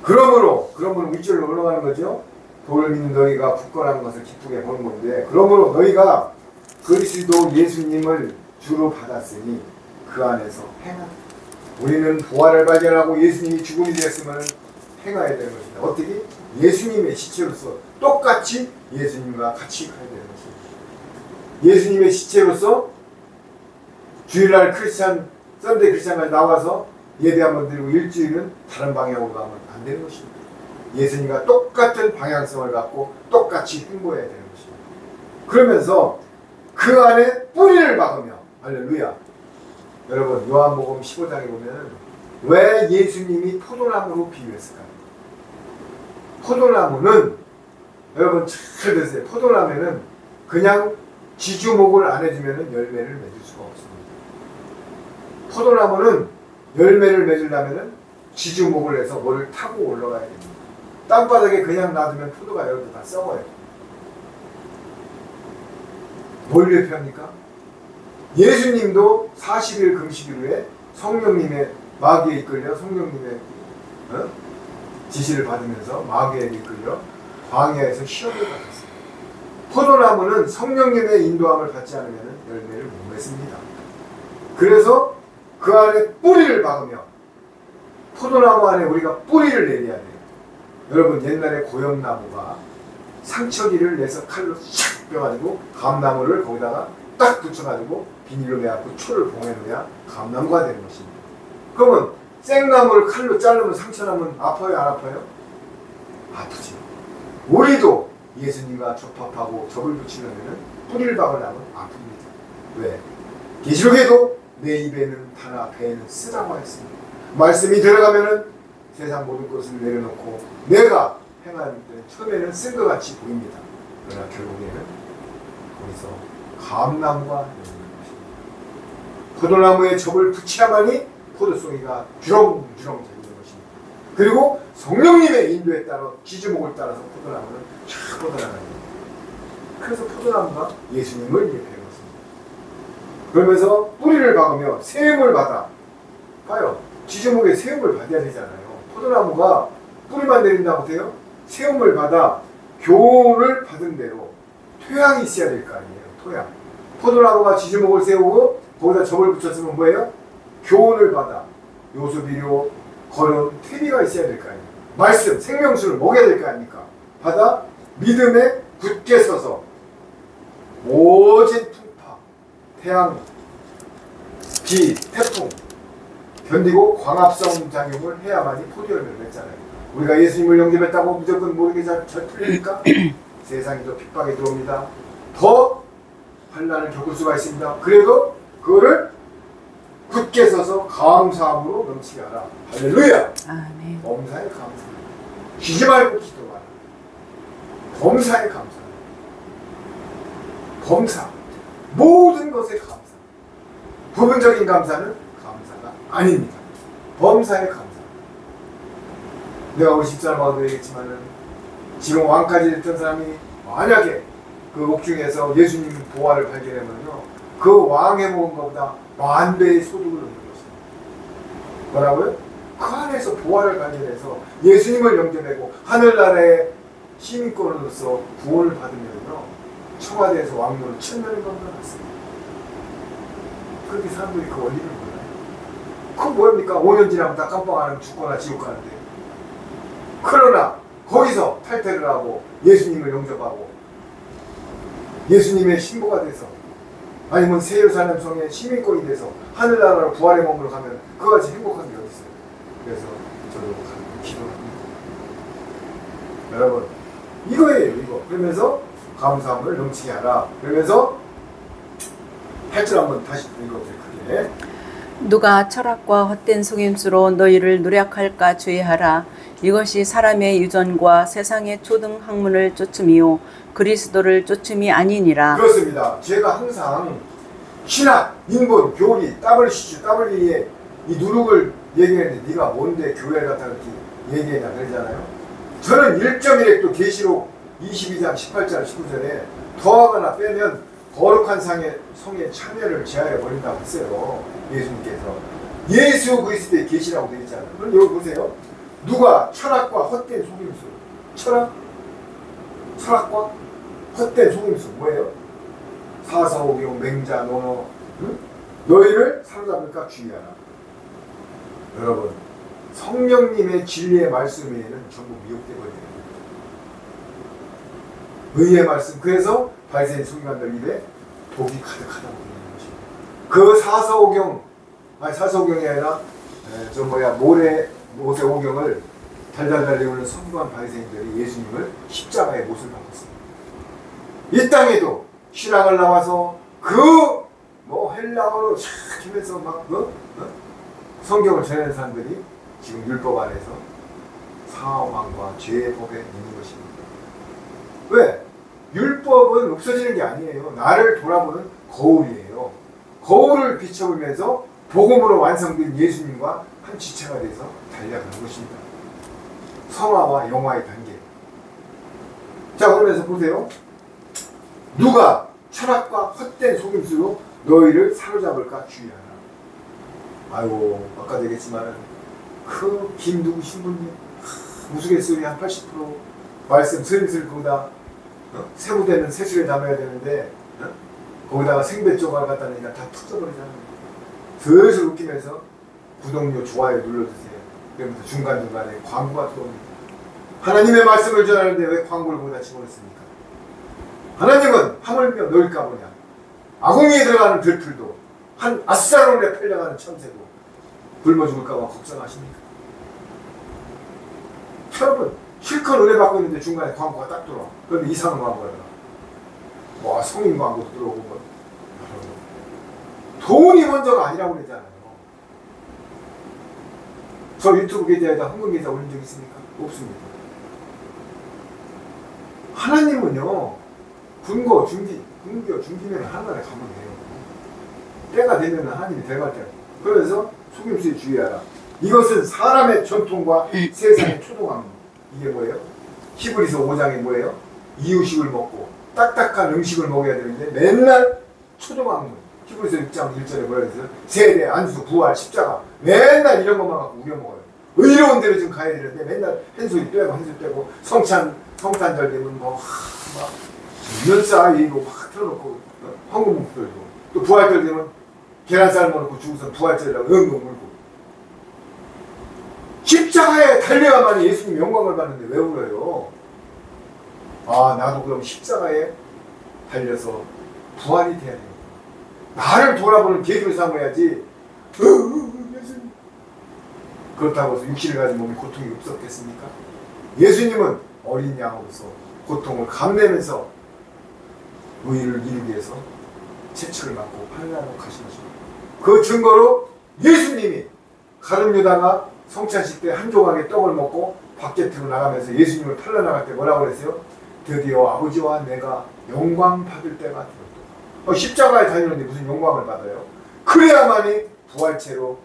Speaker 1: 그러므로 윗줄로 올라가는 거죠. 도를 믿는 너희가 굳건한 것을 기쁘게 보는 건데 그러므로 너희가 그리스도 예수님을 주로 받았으니 그 안에서 행하라. 우리는 부활을 발견하고 예수님이 죽음이 되었으면 행해야 되는 것입니다. 어떻게? 예수님의 시체로서 똑같이 예수님과 같이 가야 되는 것입니다. 예수님의 시체로서 주일날 썬데이 크리스찬까지 나와서 예배 한번 드리고 일주일은 다른 방향으로 가면 안 되는 것입니다. 예수님과 똑같은 방향성을 갖고 똑같이 행보해야 되는 것입니다. 그러면서 그 안에 뿌리를 박으며, 할렐루야. 여러분, 요한복음 15장에 보면 왜 예수님이 포도나무로 비유했을까요? 포도나무는, 여러분 잘 들으세요. 포도나무는 그냥 지주목을 안 해주면 열매를 맺을 수가 없습니다. 포도나무는 열매를 맺으려면 지주목을 해서 뭐를 타고 올라가야 됩니다. 땅바닥에 그냥 놔두면 포도가 여러분 다 썩어요. 뭘 예표합니까? 예수님도 40일 금식 이후에 성령님의 마귀에 이끌려 성령님의 지시를 받으면서 마귀에 이끌려 광야에서 시험을 받았습니다. 포도나무는 성령님의 인도함을 받지 않으면 열매를 못 맺습니다. 그래서 그 안에 뿌리를 박으며, 포도나무 안에 우리가 뿌리를 내려야 돼요. 여러분, 옛날에 고염나무가 상처기를 내서 칼로 샥 빼가지고 감나무를 거기다가 딱 붙여가지고 비닐로 매갖고 초를 봉해놓아야 감나무가 되는 것입니다. 그러면 생나무를 칼로 자르면 상처나면 아파요, 안 아파요? 아프죠. 우리도 예수님과 접합하고 접을 붙이려면 뿌리를 박으려면 아픕니다. 왜? 계시록에도 내 입에는 타나 배에는 쓰다고 했습니다. 말씀이 들어가면은 세상 모든 것을 내려놓고 내가 행하는 때 처음에는 쓴 것 같이 보입니다. 그러나 결국에는 거기서 감나무가 되는 것입니다. 포도나무에 접을 붙여야만이 포도송이가 주렁주렁 되는 것입니다. 그리고 성령님의 인도에 따라 지주목을 따라서 포도나무는 쫙 뻗어나갑니다. 그래서 포도나무가 예수님을 예표해 놓습니다. 그러면서 뿌리를 박으며 세움을 받아. 봐요. 지주목에 세움을 받아야 되잖아요. 포도나무가 뿌리만 내린다고 돼요? 세움을 받아 교훈을 받은 대로 토양이 있어야 될 거 아니에요. 토양. 포도나무가 지주목을 세우고 거기다 접을 붙였으면 뭐예요? 교훈을 받아 요수비료, 거름, 퇴비가 있어야 될 거 아니에요. 말씀, 생명수를 먹여야 될 거 아닙니까? 받아 믿음에 굳게 서서 모진 풍파, 태양, 비, 태풍 견디고 광합성 작용을 해야만이 포도열매를 맺잖아요. 우리가 예수님을 영접했다고 무조건 모든 게 잘 풀리니까 세상이 더 핍박에 들어옵니다. 더 환난을 겪을 수가 있습니다. 그래도 그거를 굳게 서서 감사함으로 넘치게 하라. 할렐루야.
Speaker 2: 아멘.
Speaker 1: 범사에 감사. 쉬지 말고 기도하라. 범사에 감사. 범사. 모든 것에 감사. 부분적인 감사는 감사가 아닙니다. 범사에 감사. 내가 우리 집사람하고도 얘기했지만은 지금 왕까지 됐던 사람이 만약에 그 옥중에서 예수님 보화를 발견하면요, 그 왕의 먹은 것보다 만배의 소득을 얻는 것입니다. 뭐라고요? 그 안에서 보화를 발견해서 예수님을 영접하고 하늘나라의 시민권으로서 구원을 받으면요, 청와대에서 왕노를 1000년을 건너갔습니다. 그렇게 사람들이 그 원리를 몰라요. 그건 뭐입니까? 5년 지나면 다 깜빡 안 하면 죽거나 지옥 가는데. 그러나 거기서 탈퇴를 하고 예수님을 영접하고 예수님의 신부가 돼서, 아니면 새 예루살렘 성의 시민권이 돼서 하늘나라로 부활의 몸으로 가면 그같이 행복한 게 어디 있어요? 그래서 저도 기도합니다. 여러분, 이거예요, 이거. 그러면서 감사함을 넘치게 하라. 그러면서 8절 한번 다시 읽어보세요. 크게.
Speaker 2: 누가 철학과 헛된 속임수로 너희를 노력할까 주의하라. 이것이 사람의 유전과 세상의 초등 학문을 쫓음이요 그리스도를 쫓음이 아니니라.
Speaker 1: 그렇습니다. 제가 항상 신학, 인본, 교리, WCG, WE의 이 누룩을 얘기했는데 네가 뭔데 교회를 갖다 그렇게 얘기했냐 그러잖아요. 저는 1.1핵도 계시록 22장 18절 19절에 더하거나 빼면 거룩한 성의 참여를 제하여 버린다고 했어요. 예수님께서. 예수 그리스도의 계시라고 되어 있잖아요. 그럼 여기 보세요. 누가 철학과 헛된 속임수. 철학과 헛된 속임수 뭐예요? 사사오경, 맹자, 논어, 응? 너희를 사로잡을까 주의하라. 여러분, 성령님의 진리의 말씀 외에는 전부 미혹되어야 됩니다. 의의 말씀. 그래서 바리새인 서기관들 입에 독이 가득하다고 보는 것입니다. 그 사사오경, 아니 사사오경이 아니라 모세오경을 달달달 내오는 성부한 바리새인들이 예수님을 십자가의 못을 박았습니다. 이 땅에도 신앙을 나와서 헬라어로 촥 하면서 막 성경을 전하는 사람들이 지금 율법 안에서 사망과 죄의 법에 있는 것입니다. 왜? 율법은 없어지는 게 아니에요. 나를 돌아보는 거울이에요. 거울을 비춰보면서 복음으로 완성된 예수님과 한 지체가 돼서 달려가는 것입니다. 성화와 영화의 단계. 자, 그러면서 보세요. 누가 철학과 헛된 속임수로 너희를 사로잡을까 주의하라. 아이고, 아까도 얘기했지만 그 김누구 신부님 우스갯소리 한 80% 말씀 슬슬 거기다 세부되는 세술에 담아야 되는데 거기다가 생배 조각 갖다 내니까 다 터져버리잖아요. 슬슬 웃기면서 구독료 좋아요 눌러주세요. 그러면서 중간중간에 광고가 들어옵니다. 하나님의 말씀을 전하는데 왜 광고를 거기다 집어넣습니까? 하나님은 하물며 넣을까 보냐. 아궁이에 들어가는 들풀도 한 아싸론에 팔려가는 참새도 굶어 죽을까 봐 걱정하십니까? 여러분 실컷 은혜 받고 있는데 중간에 광고가 딱 들어와. 그런데 이상한 광고가 들어와. 성인 광고도 들어오고 뭐. 돈이 먼저가 아니라고 그러잖아요. 저 유튜브 계좌에다 헌금 계좌 올린 적 있습니까? 없습니다. 하나님은요, 군거, 중기면 하나에 가면 돼요. 때가 되면 하나님이 돼갈 때. 그래서 속임수에 주의하라. 이것은 사람의 전통과 세상의 초동함. 이게 뭐예요? 히브리서 5장이 뭐예요? 이유식을 먹고 딱딱한 음식을 먹어야 되는데 맨날 초동학문. 히브리서 6장 1절에 뭐라 그랬어요? 세대, 안수, 부활, 십자가. 맨날 이런 것만 갖고 우려먹어요. 의로운 대로 지금 가야 되는데 맨날 한 소리 빼고 한 소리 빼고 성탄절 되면 막 연사 이거 막 틀어놓고 헌금 들고 또 부활절 되면 계란 삶아놓고 죽어서 부활절이라고 응응 울고 십자가에 달려야만 예수님 영광을 받는데 왜 울어요? 아, 나도 그럼 십자가에 달려서 부활이 돼야 돼요. 나를 돌아보는 계기로 삼아야지. 예수님. 그렇다고 해서 육신을 가진 몸이 고통이 없었겠습니까? 예수님은 어린 양으로서 고통을 감내면서 의의를 이루기 위해서 채찍을 맞고 환난으로 가신 것입니다. 그 증거로 예수님이 가룟 유다가 성찬식 때 한 조각의 떡을 먹고 밖에 나가면서 예수님을 팔러 나갈 때 뭐라고 그랬어요? 드디어 아버지와 내가 영광 받을 때가 되었다. 십자가에 다니는데 무슨 영광을 받아요? 그래야만이 부활체로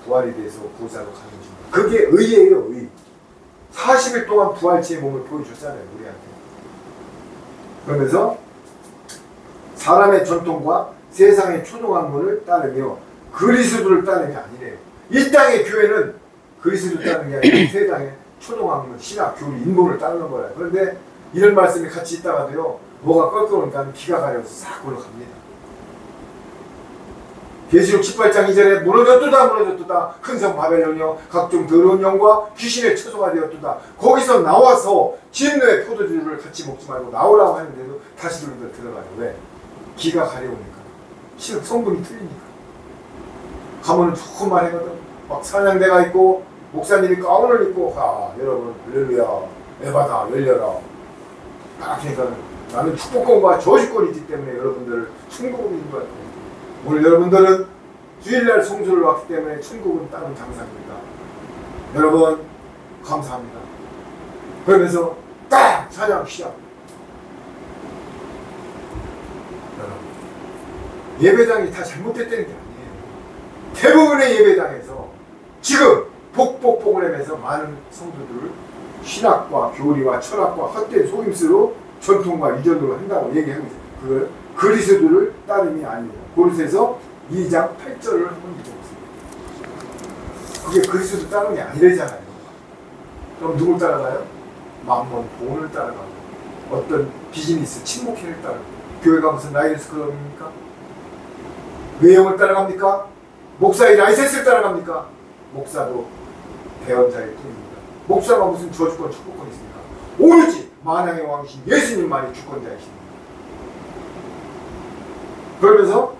Speaker 1: 부활이 돼서 보좌로 가는 것입니다. 그게 의예요, 의. 40일 동안 부활체의 몸을 보여줬잖아요, 우리한테. 그러면서 사람의 전통과 세상의 초동학문을 따르며 그리스도를 따르는 게 아니래요. 이 땅의 교회는 그리스도를 따르는 게 아니라 세상의 초동학문, 신학, 교리, 인본을 따르는 거예요. 그런데 이런 말씀이 같이 있다가도요, 뭐가 껄끄러우니까 기가 가려서 싹 올라갑니다. 계시록 18장 2절에 무너졌도다 큰 성 바벨론이여 각종 더러운 영과 귀신의 처소가 되었도다. 거기서 나와서 진노의 포도주를 같이 먹지 말고 나오라고 하는데도 다시 들어가요. 왜? 기가 가려우니까. 성분이 틀리니까. 가면은 좋은 말 하거든. 막 찬양대가 있고 목사님이 가운을 입고 여러분 할렐루야 에바다 열려라. 그러니까 나는 축복권과 저주권이 있기 때문에 여러분들을 천국으로 인도할 거예요. 오늘 여러분들은 주일날 성수를 왔기 때문에 천국은 다른 장사입니다. 여러분 감사합니다. 그러면서 딱 찬양 시작. 여러분 예배당이 다 잘못됐다는 게 아니에요. 대부분의 예배당에서 지금 복복복을 많은 성도들을 신학과 교리와 철학과 헛된 속임수로 전통과 유전으로 한다고 얘기하고 있어요. 그걸 그리스도를 따름이 아닙니다. 고린도서 2장 8절을 한번 읽어보세요. 그게 그리스도 따르는 게 아니래잖아요. 그럼 누굴 따라가요? 만몬, 돈을 따라가고 어떤 비즈니스, 친목회를 따라가고 교회가 무슨 라이언스 클럽입니까? 외형을 따라갑니까? 목사의 라이센스를 따라갑니까? 목사도 대언자일 뿐입니다. 목사가 무슨 저주권, 축복권이 있습니까? 오로지 만왕의 왕이신 예수님만이 주권자이십니다. 그러면서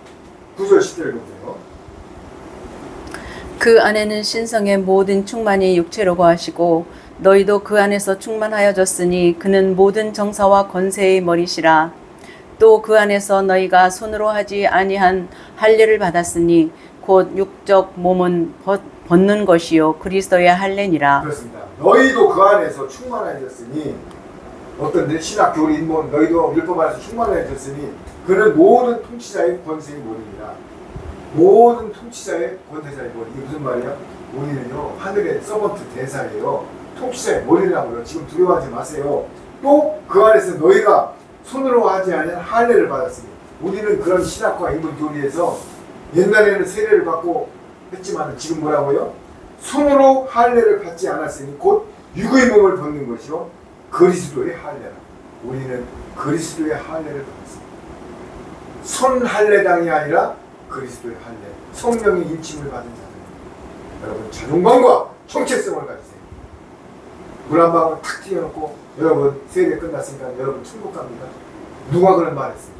Speaker 1: 9절 10절을 보세요.
Speaker 2: 그 안에는 신성의 모든 충만이 육체로 거하시고 너희도 그 안에서 충만하여졌으니 그는 모든 정사와 권세의 머리시라. 또 그 안에서 너희가 손으로 하지 아니한 할례를 받았으니 곧 육적 몸은 벗는 것이요 그리스도의 할례니라.
Speaker 1: 그렇습니다. 너희도 그 안에서 충만해졌으니 어떤데 신학 교리 인본 너희도 율법 안에서 충만해졌으니 그는 모든 통치자의 권세의 머리니라. 모든 통치자의 권세자의 머리. 이게 무슨 말이야? 우리는요 하늘의 서번트 대사예요. 통치자의 머리라고요. 지금 두려워하지 마세요. 또 그 안에서 너희가 손으로 하지 않은 할례를 받았으니 우리는 그런 신학과 인본 교리에서 옛날에는 세례를 받고 했지만 지금 뭐라고요? 손으로 할례를 받지 않았으니 곧 육의 몸을 벗는 것이요 그리스도의 할례라. 우리는 그리스도의 할례를 받았습니다. 손 할례당이 아니라 그리스도의 할례. 성령의 임침을 받은 자들. 여러분 자존감과 정체성을 가지세요. 물 한 방울 탁 튀어놓고 여러분 세례 끝났으니까 여러분 천국 갑니다. 누가 그런 말 했어요?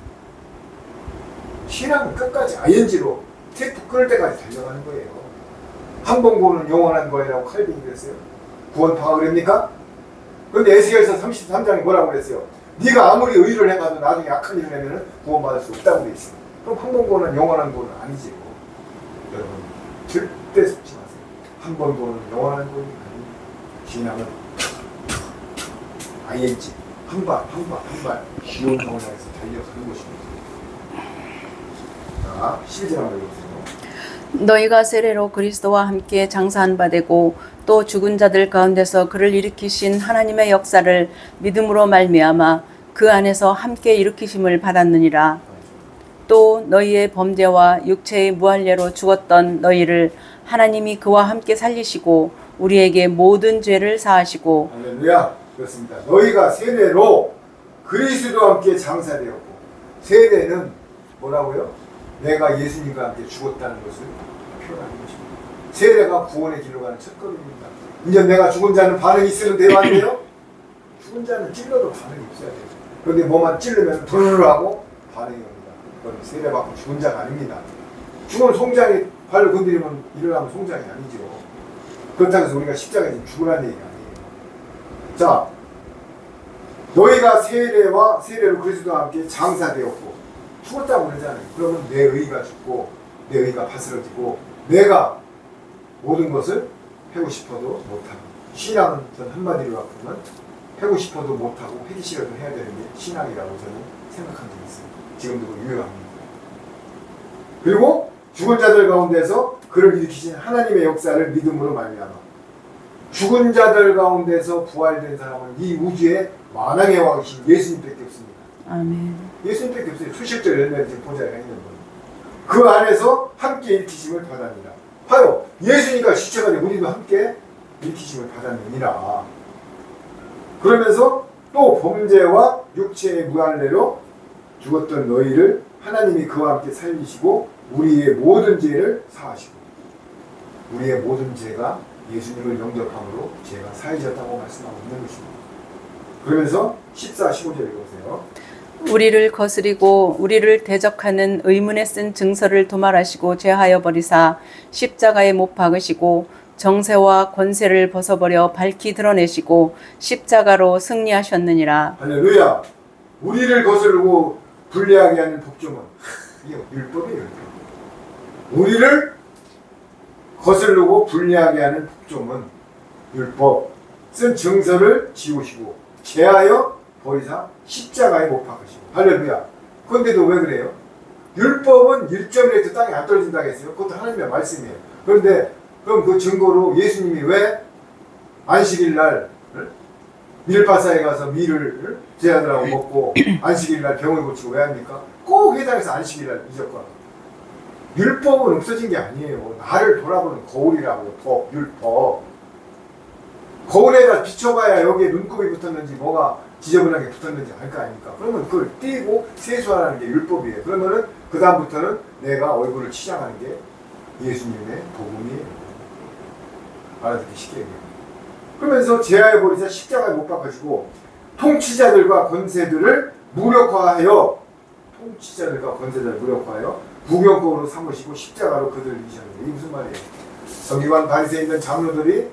Speaker 1: 신앙은 끝까지 ING로 테이프 끊을 때까지 달려가는 거예요. 한 번 구원은 영원한 거라고 칼빈이 그랬어요. 구원 파가 그럽니까? 그런데 에스겔서 33장에 뭐라고 그랬어요? 네가 아무리 의를 해봐도 나중에 악한 일을 하면 구원받을 수 없다고 돼 있어요. 그럼 한 번 구원은 영원한 구원은 아니지. 여러분 절대 속지 마세요. 한 번 구원은 영원한 구원이 아니에요. 신앙은 ING 한 발 쉬운 영혼을 향해서 달려가는 것입니다. 자, 12절 한번 읽어보세요.
Speaker 2: 너희가 세례로 그리스도와 함께 장사한 바 되고 또 죽은 자들 가운데서 그를 일으키신 하나님의 역사를 믿음으로 말미암아 그 안에서 함께 일으키심을 받았느니라. 또 너희의 범죄와 육체의 무할례로 죽었던 너희를 하나님이 그와 함께 살리시고 우리에게 모든 죄를 사하시고.
Speaker 1: 할렐루야. 그렇습니다. 너희가 세례로 그리스도와 함께 장사되었고, 세례는 뭐라고요? 내가 예수님과 함께 죽었다는 것을 표현하는 것입니다. 세례가 구원의 길로 가는 첫걸음입니다. 이제 내가 죽은 자는 반응이 있으면 돼요, 안 돼요? 죽은 자는 찔러도 반응이 있어야 돼요. 그런데 뭐만 찔르면 부르르 하고 반응이 옵니다. 그건 세례받고 죽은 자가 아닙니다. 죽은 송장이 발로 건드리면 일어나면 송장이 아니죠. 그렇다고 해서 우리가 십자가에 죽으라는 얘기가 아니에요. 자, 너희가 세례로 그리스도와 함께 장사되었고 죽었다고 그러잖아요. 그러면 내 의가 죽고 내 의가 바스러지고 내가 모든 것을 하고 싶어도 못하고, 신앙은 전 한마디로 바꾸면 하고 싶어도 못하고 하기 싫어도 해야 되는 게 신앙이라고 저는 생각한 적이 있어요. 지금도 유효합니다. 그리고 죽은 자들 가운데서 그를 일으키신 하나님의 역사를 믿음으로 말미암아. 죽은 자들 가운데서 부활된 사람은 이 우주에 만왕의 왕이신 예수님밖에 없습니다.
Speaker 2: 아멘.
Speaker 1: 예수님밖에 없어요. 초실절 열매 지금 보좌에 있는 분. 그 안에서 함께 일으키심을 받았느니라. 바로 예수님과 십자가에 우리도 함께 일으키심을 받았느니라. 그러면서 또 범죄와 육체의 무할례로 죽었던 너희를 하나님이 그와 함께 살리시고 우리의 모든 죄를 사하시고, 우리의 모든 죄가 예수님을 영접함으로 죄가 사해졌다고 말씀하고 있는 것입니다. 그러면서 14, 15절 읽어보세요.
Speaker 2: 우리를 거스리고 우리를 대적하는 의문에 쓴 증서를 도말하시고 제하여 버리사 십자가에 못 박으시고 정세와 권세를 벗어버려 밝히 드러내시고 십자가로 승리하셨느니라.
Speaker 1: 할렐루야. 우리를 거스르고 불리하게 하는 복종은 이게 율법이에요. 율법. 우리를 거스르고 불리하게 하는 복종은 율법. 쓴 증서를 지우시고 제하여 버리사 십자가에 못 박으시고. 할렐루야. 그런데도 왜 그래요? 율법은 1.1m 땅에 안 떨어진다고 했어요. 그것도 하나님의 말씀이에요. 그런데 그럼 그 증거로 예수님이 왜 안식일 날 밀바사에 가서 밀을 제자들하고 먹고 안식일 날 병을 고치고 왜 합니까? 꼭 회당에서 안식일 날 무조건. 율법은 없어진 게 아니에요. 나를 돌아보는 거울이라고요. 법, 율법. 거울에다 비춰봐야 여기에 눈곱이 붙었는지 뭐가 지저분하게 붙었는지 알 거 아닙니까? 그러면 그걸 띄고 세수하라는 게 율법이에요. 그러면은 그 다음부터는 내가 얼굴을 치장하는 게 예수님의 복음이에요. 알아듣기 쉽게 얘기해요. 그러면서 제하여 버리사 십자가에 못 박으시고 통치자들과 권세들을 무력화하여, 통치자들과 권세들을 무력화하여 부경법으로 삼으시고 십자가로 그들을 이기셨는데, 이게 무슨 말이에요? 서기관 바리새인들 장로들이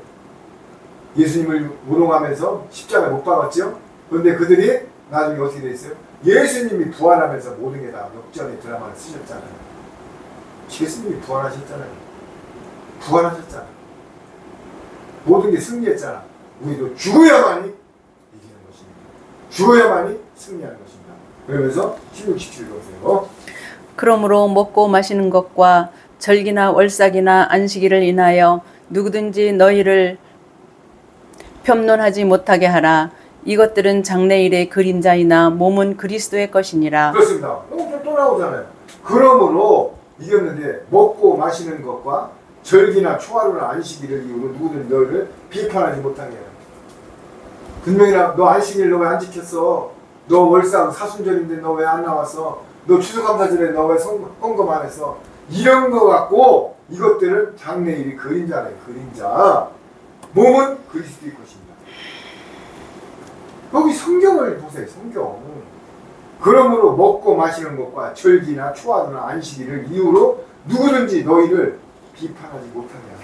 Speaker 1: 예수님을 우롱하면서 십자가에 못 박았죠. 그런데 그들이 나중에 어떻게 됐어요? 예수님이 부활하면서 모든 게 다 역전의 드라마를 쓰셨잖아요. 예수님이 부활하셨잖아요. 부활하셨잖아. 모든 게 승리했잖아. 우리도 죽어야만이 이기는 것입니다. 죽어야만이 승리하는 것입니다. 그러면서 16, 17절 보세요.
Speaker 2: 그러므로 먹고 마시는 것과 절기나 월삭이나 안식일을 인하여 누구든지 너희를 변론하지 못하게 하라. 이것들은 장래일의 그림자이나 몸은 그리스도의 것이니라.
Speaker 1: 그렇습니다. 또 나오잖아요. 그러므로 이겼는데 먹고 마시는 것과 절기나 초하루나 안식일을 이유로 누구든 너희를 비판하지 못하게 해라. 분명히 너 안식일 너 왜 안 지켰어? 너 월상 사순절인데 너 왜 안 나왔어? 너 추수감사절에 너 왜 헌금 안 했어? 이런 거 갖고 이것들은 장래일이 그림자래. 그림자. 몸은 그리스도의 것입니다. 여기 성경을 보세요. 성경. 그러므로 먹고 마시는 것과 절기나 초하루나 안식일을 이유로 누구든지 너희를 비판하지 못하게 하라.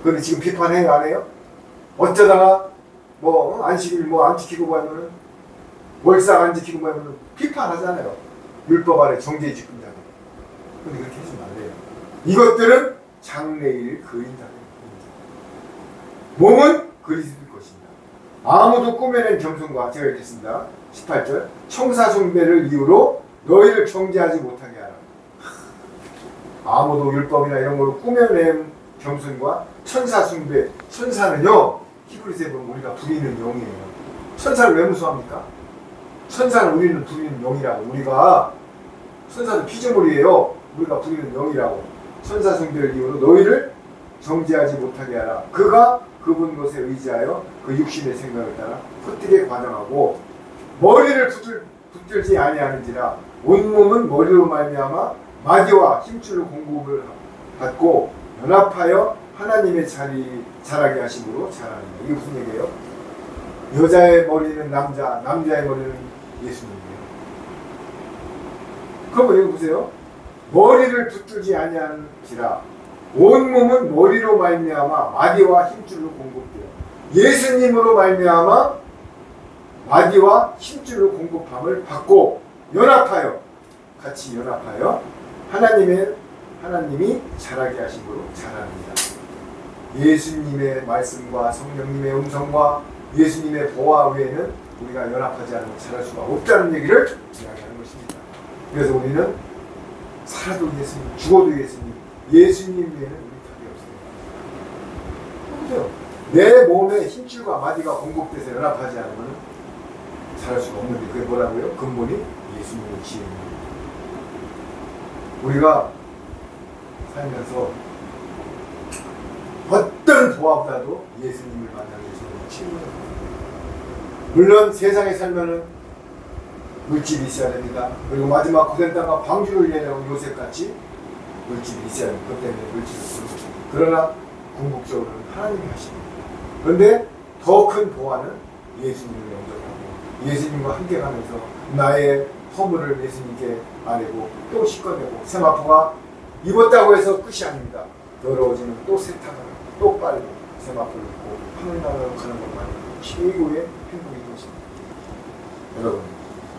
Speaker 1: 그런데 지금 비판해요? 안 해요? 어쩌다가 뭐 안식일 뭐 안 지키고 보면은 월삭 안 지키고 보면은 비판하잖아요. 율법 아래 정죄의 직분자들. 그런데 그렇게 하지 말래요. 이것들은 장래일 그림자예요. 몸은 그리스도의 것입니다. 아무도 꾸며낸 겸손과 제가 읽겠습니다. 18절 청사숭배를 이유로 너희를 정죄하지 못하게 하라. 아무도 율법이나 이런 걸로 꾸며낸 겸손과 천사숭배. 천사는요 히브리서에 보면 우리가 부리는 영이에요. 천사를 왜 무서워합니까? 천사는 우리는 부리는 영이라고. 우리가 천사는 피조물이에요. 우리가 부리는 영이라고. 천사숭배를 이유로 너희를 정죄하지 못하게 하라. 그가 그분 것에 의지하여 그 육신의 생각을 따라 헛되게 관영하고 머리를 붙들지 아니하는지라. 온몸은 머리로 말미암아 마디와 힘줄로 공급을 받고 연합하여 하나님의 자라게 하심으로 자라느니라. 이게 무슨 얘기예요? 여자의 머리는 남자, 남자의 머리는 예수님이에요. 그럼 이거 보세요. 머리를 붙들지 아니하는지라. 온몸은 머리로 말미암아 마디와 힘줄로 공급돼요. 예수님으로 말미암아 마디와 힘줄로 공급함을 받고 연합하여 같이 연합하여 하나님이 자라게 하심으로 자랍니다. 예수님의 말씀과 성령님의 음성과 예수님의 보화 외에는 우리가 연합하지 않으면 자랄 수가 없다는 얘기를 이야기하는 것입니다. 그래서 우리는 살아도 예수님, 죽어도 예수님, 예수님 외에는 우리 답이 없어요. 내 몸에 힘줄과 마디가 공급돼서 연합하지 않으면 자랄 수가 없는데 그게 뭐라고요? 근본이 예수님의 지혜입니다. 우리가 살면서 어떤 보아보다도 예수님을 만나기 위해서 지혜입니다. 물론 세상에 살면은 물질이 있어야 됩니다. 그리고 마지막 고된 땅과 방주를 예내온 요셉같이 물질이 있어야 됩니다. 그것 때문에 물질을 쓰는 것입니다. 그러나 궁극적으로는 하나님이 하십니다. 그런데 더 큰 보화는 예수님을 영접하고 예수님과 함께 가면서 나의 허물을 예수님께 아뢰고 또 씻어내고 세마포가 입었다고 해서 끝이 아닙니다. 더러워지면 또 세탁하고 또 빨고 세마포를 입고 하늘나라로 가는 것만이 최고의 행복인 것입니다. 여러분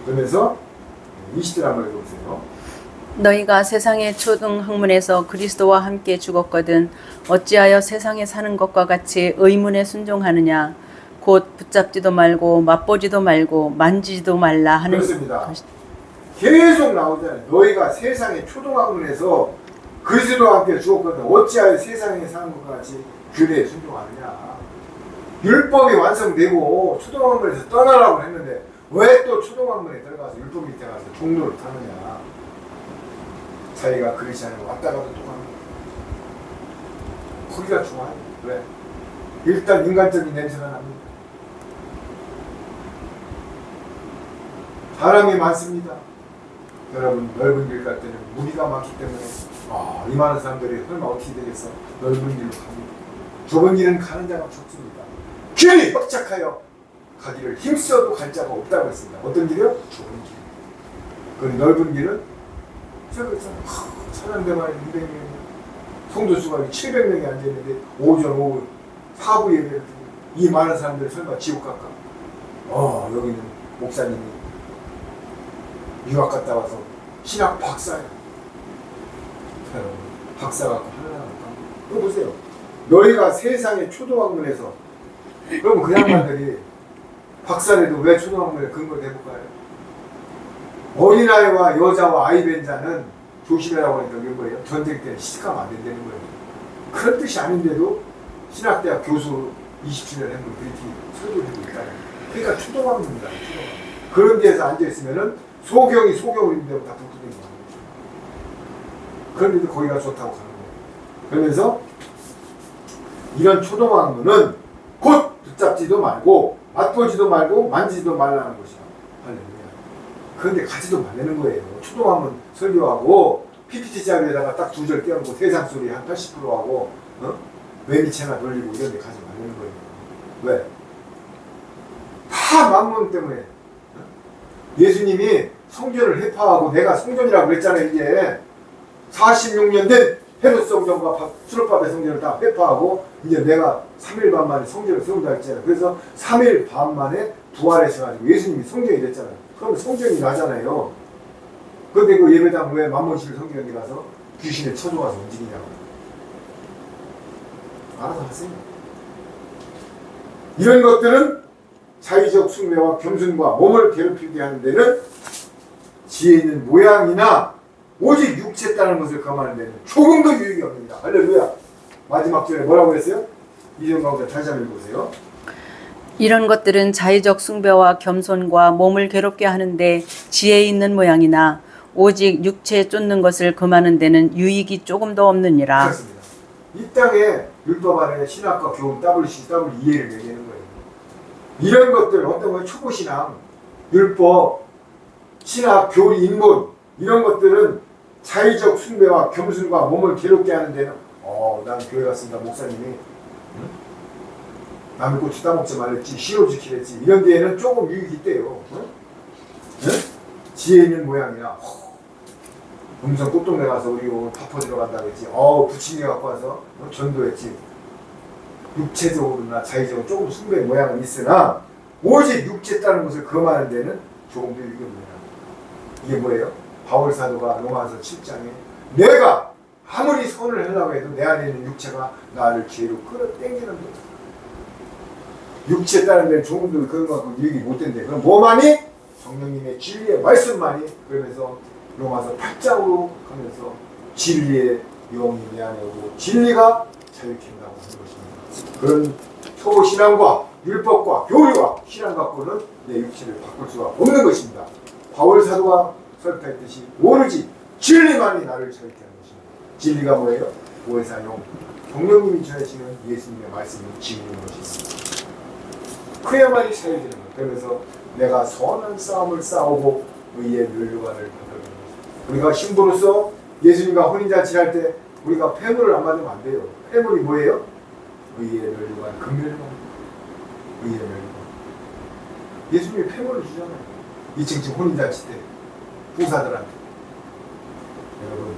Speaker 1: 그러면서 20절 한번 읽어보세요.
Speaker 2: 너희가 세상의 초등 학문에서 그리스도와 함께 죽었거든 어찌하여 세상에 사는 것과 같이 의문에 순종하느냐. 곧 붙잡지도 말고 맛보지도 말고 만지지도 말라 하는
Speaker 1: 그렇습니다.
Speaker 2: 것이다.
Speaker 1: 계속 나오잖아요. 너희가 세상의 초등학문에서 그리스도와 함께 죽었거든 어찌하여 세상에 사는 것과 같이 규례에 순종하느냐. 율법이 완성되고 초등학문에서 떠나라고 했는데 왜 또 초등학문에 들어가서 율법 밑에 가서 종로를 타느냐. 자기가 그릇이 아니고 왔다 가도 똑같은 거기가 좋아요. 왜? 일단 인간적인 냄새가 납니다. 사람이 많습니다. 여러분 넓은 길 갈 때는 무리가 많기 때문에 이 많은 사람들이 설마 어떻게 되겠어? 넓은 길로 갑니다. 좁은 길은 가는 자가 좁습니다. 길이 빡짝하여 가기를 힘써도 갈 자가 없다고 했습니다. 어떤 길이요? 좁은 길. 그 넓은 길은 사람들만 200명, 성도수가 700명이 앉아있는데 오전, 오후, 4부 예배를 드립니다. 이 많은 사람들이 설마 지옥 갈까? 여기는 목사님이 유학 갔다 와서 신학 박사야. 여러분, 박사 갖고 하나 할까? 그거 보세요. 너희가 세상의 초등학문에서 그러면 그 양반들이 박사라도 왜 초등학문에 근거를 해볼까요? 어린아이와 여자와 아이 뵌 자는 조심해라고 하니까 이게 뭐예요? 전쟁 때 시집가면 안 된다는 거예요. 그런 뜻이 아닌데도 신학대학 교수 27년 한 분 그렇게 설교를 하고 있다. 그러니까 초등학문입니다. 그런 데에서 앉아있으면은 소경이 소경을 입는 데로 다 붙어있는 거예요. 그런데도 거기가 좋다고 가는 거예요. 그러면서 이런 초등학문은 곧 붙잡지도 말고 맛보지도 말고 만지지도 말라는 것이야. 할렐루야. 그런데 가지도 말라는 거예요. 초등학문 설교하고 PPT 자료에다가 딱 2절 떼어놓고 세상 소리 한 80%하고 매미채나 돌리고 이런 데 가지 말라는 거예요. 왜? 다 만문 때문에. 예수님이 성전을 회파하고 내가 성전이라고 그랬잖아요. 이제 46년 된 헤롯 성전과 수르바벨 성전을 다 회파하고 이제 내가 3일 반 만에 성전을 세운다 했잖아요. 그래서 3일 반 만에 부활하셔가지고 예수님이 성전이 됐잖아요. 그럼 성전이 나잖아요. 그런데 그 예배당 왜 만몬실 성전에 가서 귀신을 쳐줘가서 움직이냐고. 알아서 하세요. 이런 것들은 자의적 숭배와 겸손과 몸을 괴롭히게 하는 데는 지혜 있는 모양이나 오직 육체 따르는 것을 감하는 데는 조금도 유익이 없습니다. 할렐루야. 마지막 절에 뭐라고 했어요? 이정광자 다시 한번 읽어보세요.
Speaker 2: 이런 것들은 자의적 숭배와 겸손과 몸을 괴롭게 하는데 지혜 있는 모양이나 오직 육체에 쫓는 것을 금하는 데는 유익이 조금도 없느니라.
Speaker 1: 그렇습니다. 이 땅에 율법 안에 신학과 교훈 WC, 이해를 얘기하는 거예요. 이런 것들 어떤 거예요? 초보신앙, 율법, 신학, 교리, 인문 이런 것들은 자의적 숭배와 겸손과 몸을 괴롭게 하는 데는 난 교회 갔습니다. 목사님이 남의 고추 따먹지 말랬지 시로 지키랬지 이런 데에는 조금 유익이 있대요. 지혜 있는 모양이야. 음성 꽃동네 가서 우리 오늘 파포 들어간다고 했지. 부침개 갖고 와서 전도했지. 육체적으로나 자의적으로 조금 숭배의 모양은 있으나 오직 육체 따르는 것을 금하는 데는 조금도 유익이 없느니라. 이게 뭐예요? 바울 사도가 로마서 7장에 내가 아무리 선을 하려고 해도 내 안에 있는 육체가 나를 죄로 끌어당기는 거다. 육체 따르는 데는 조금도 그런 거 갖고 유익이 못 된대. 그럼 뭐만이? 성령님의 진리의 말씀만이. 그러면서 로마서 8장으로 가면서 진리의 영이 내 안에 오고 진리가 자유케 한다고 하는 것입니다. 그런 초보신앙과 율법과 교리와 신앙 갖고는 내 육체를 바꿀 수가 없는 것입니다. 바울 사도가 설파했듯이 오로지 진리만이 나를 자유케 하는 것입니다. 진리가 뭐예요? 보혜사용 성령님이 전해지는 예수님의 말씀이 진리인 것입니다. 그야말이 자유되는 것. 그러면서 내가 선한 싸움을 싸우고 의의 면류관을 받는 것입니다. 우리가 신부로서 예수님과 혼인잔치를 할 때 우리가 폐물을 안 받으면 안 돼요. 폐물이 뭐예요? 의의 면류관, 금면류관, 의의 면류관. 예수님이 폐물을 주잖아요. 2층 혼인잔치 때 부사들한테. 여러분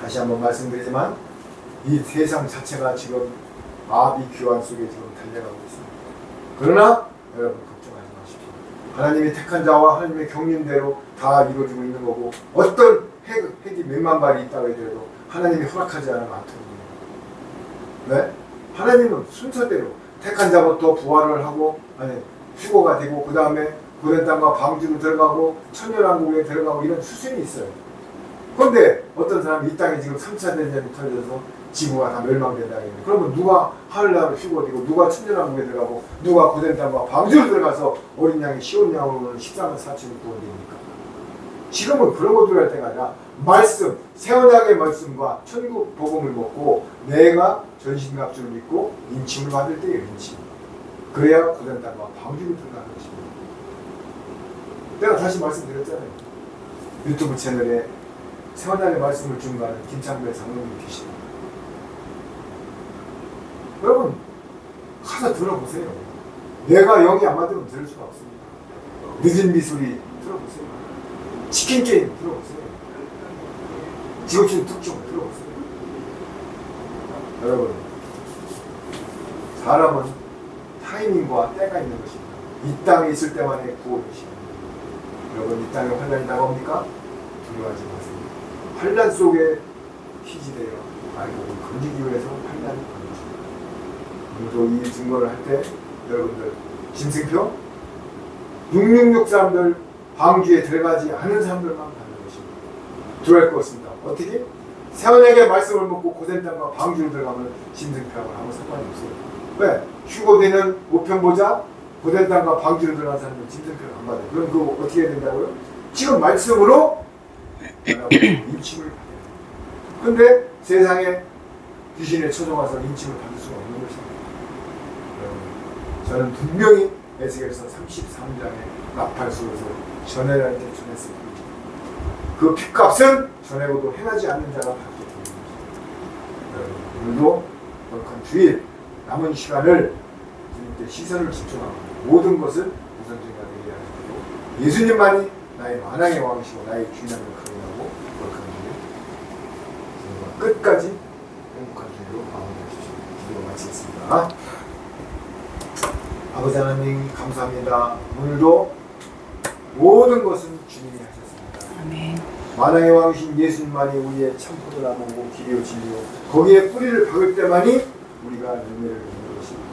Speaker 1: 다시 한번 말씀드리지만 이 세상 자체가 지금 마비 귀환 속에 지금 달려가고 있습니다. 그러나 여러분 걱정하지 마십시오. 하나님이 택한 자와 하나님의 경륜대로 다 이루어지고 있는 거고 어떤 핵이 몇만 발이 있다고 해도 하나님이 허락하지 않으면 안 터집니다. 네? 하나님은 순서대로 택한 자부터 부활을 하고 휴거가 되고 그 다음에 고된 땅과 방주로 들어가고 천년왕국에 들어가고 이런 수순이 있어요. 그런데 어떤 사람이 이 땅에 지금 3차 대전이 터져서 지구가 다 멸망된다고 했는데 그러면 누가 하늘나라로 휴거되고 누가 천년왕국에 들어가고 누가 고된 땅과 방주로 들어가서 어린 양이 시온 양으로는 14만 4천을 구원됩니까? 지금은 그런 것들 할 때가 아니라 말씀, 새언약의 말씀과 천국 복음을 먹고 내가 전신갑주를 믿고 인침을 받을 때의 인침. 그래야 고된 땅과 방주로 들어가는 것입니다. 내가 다시 말씀드렸잖아요. 유튜브 채널에 새언약의 말씀을 중가하는 김창배 장로님이 계십니다. 여러분 가서 들어보세요. 내가 영이 안 맞으면 들을 수가 없습니다. 늦은 미소리 들어보세요. 치킨 게임 들어보세요. 지옥신 특종 들어보세요. 여러분 사람은 타이밍과 때가 있는 것입니다. 이 땅에 있을 때만의 구원이십니다. 여러분 이 땅에 환란이 다가옵니까? 두려워하지 마세요. 환란 속에 피지되어 알고 건지기 위해서 환란이 오는 것입니다. 오늘도 이 증거를 할 때 여러분들 짐승표 666 사람들 방주에 들어가지 않은 사람들만 받는 것입니다. 들어갈 것 같습니다. 어떻게? 세원에게 말씀을 먹고 고센 땅과 방주로 들어가면 짐승표하고 아무 상관이 없어요. 왜? 휴고되는 우편보자 고센 땅과 방주로 들어간 사람은 짐승표를 안 받아요. 그럼 그거 어떻게 해야 된다고요? 지금 말씀으로 인침을 받아요. 근데 세상에 귀신에 쳐져와서 인침을 받을 수가 없는 것입니다. 저는 분명히 에스겔서 33장의 나팔수에서 전해할 때 전했습니다. 그 핏값은 전해고도 행하지 않는 자가 받게 됩니다. 오늘도 거룩한 주일 남은 시간을 주님께 시선을 집중하고 모든 것을 우선순위가 되게 하시고 예수님만이 나의 만왕의 왕이시고 나의 주인함을 강인하고 거룩한 주일 끝까지 행복한 주일로 마무리하십시오. 기도 마치겠습니다. 아버지 하나님 감사합니다. 오늘도 모든 것은 주님이 하셨습니다.
Speaker 2: 아멘.
Speaker 1: 만왕의 왕이신 예수님만이 우리의 참포도나무고 길이요 진리요 거기에 뿌리를 박을 때만이 우리가 열매를 맺는 것입니다.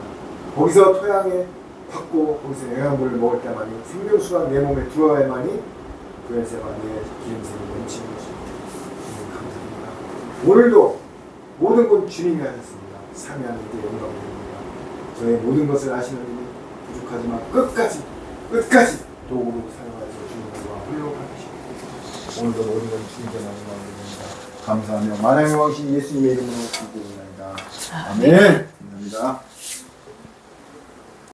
Speaker 1: 거기서 토양에 받고 거기서 영양분을 먹을 때만이 생명수가 내 몸에 들어와야만이 그 연세가 내 기름샘이 넘치는 것입니다. 주님 감사합니다. 오늘도 모든 건 주님이 하셨습니다. 삼위 하나님께 영광드립니다. 저의 모든 것을 아시는 분이 부족하지만 끝까지 도구로 사용하여서 주님과 홀로 받으시고 오늘도 모든 건 주님께 나누어드립니다. 감사하며 만왕의 왕신 예수님의 이름으로 기도합니다. 아멘. 감사합니다.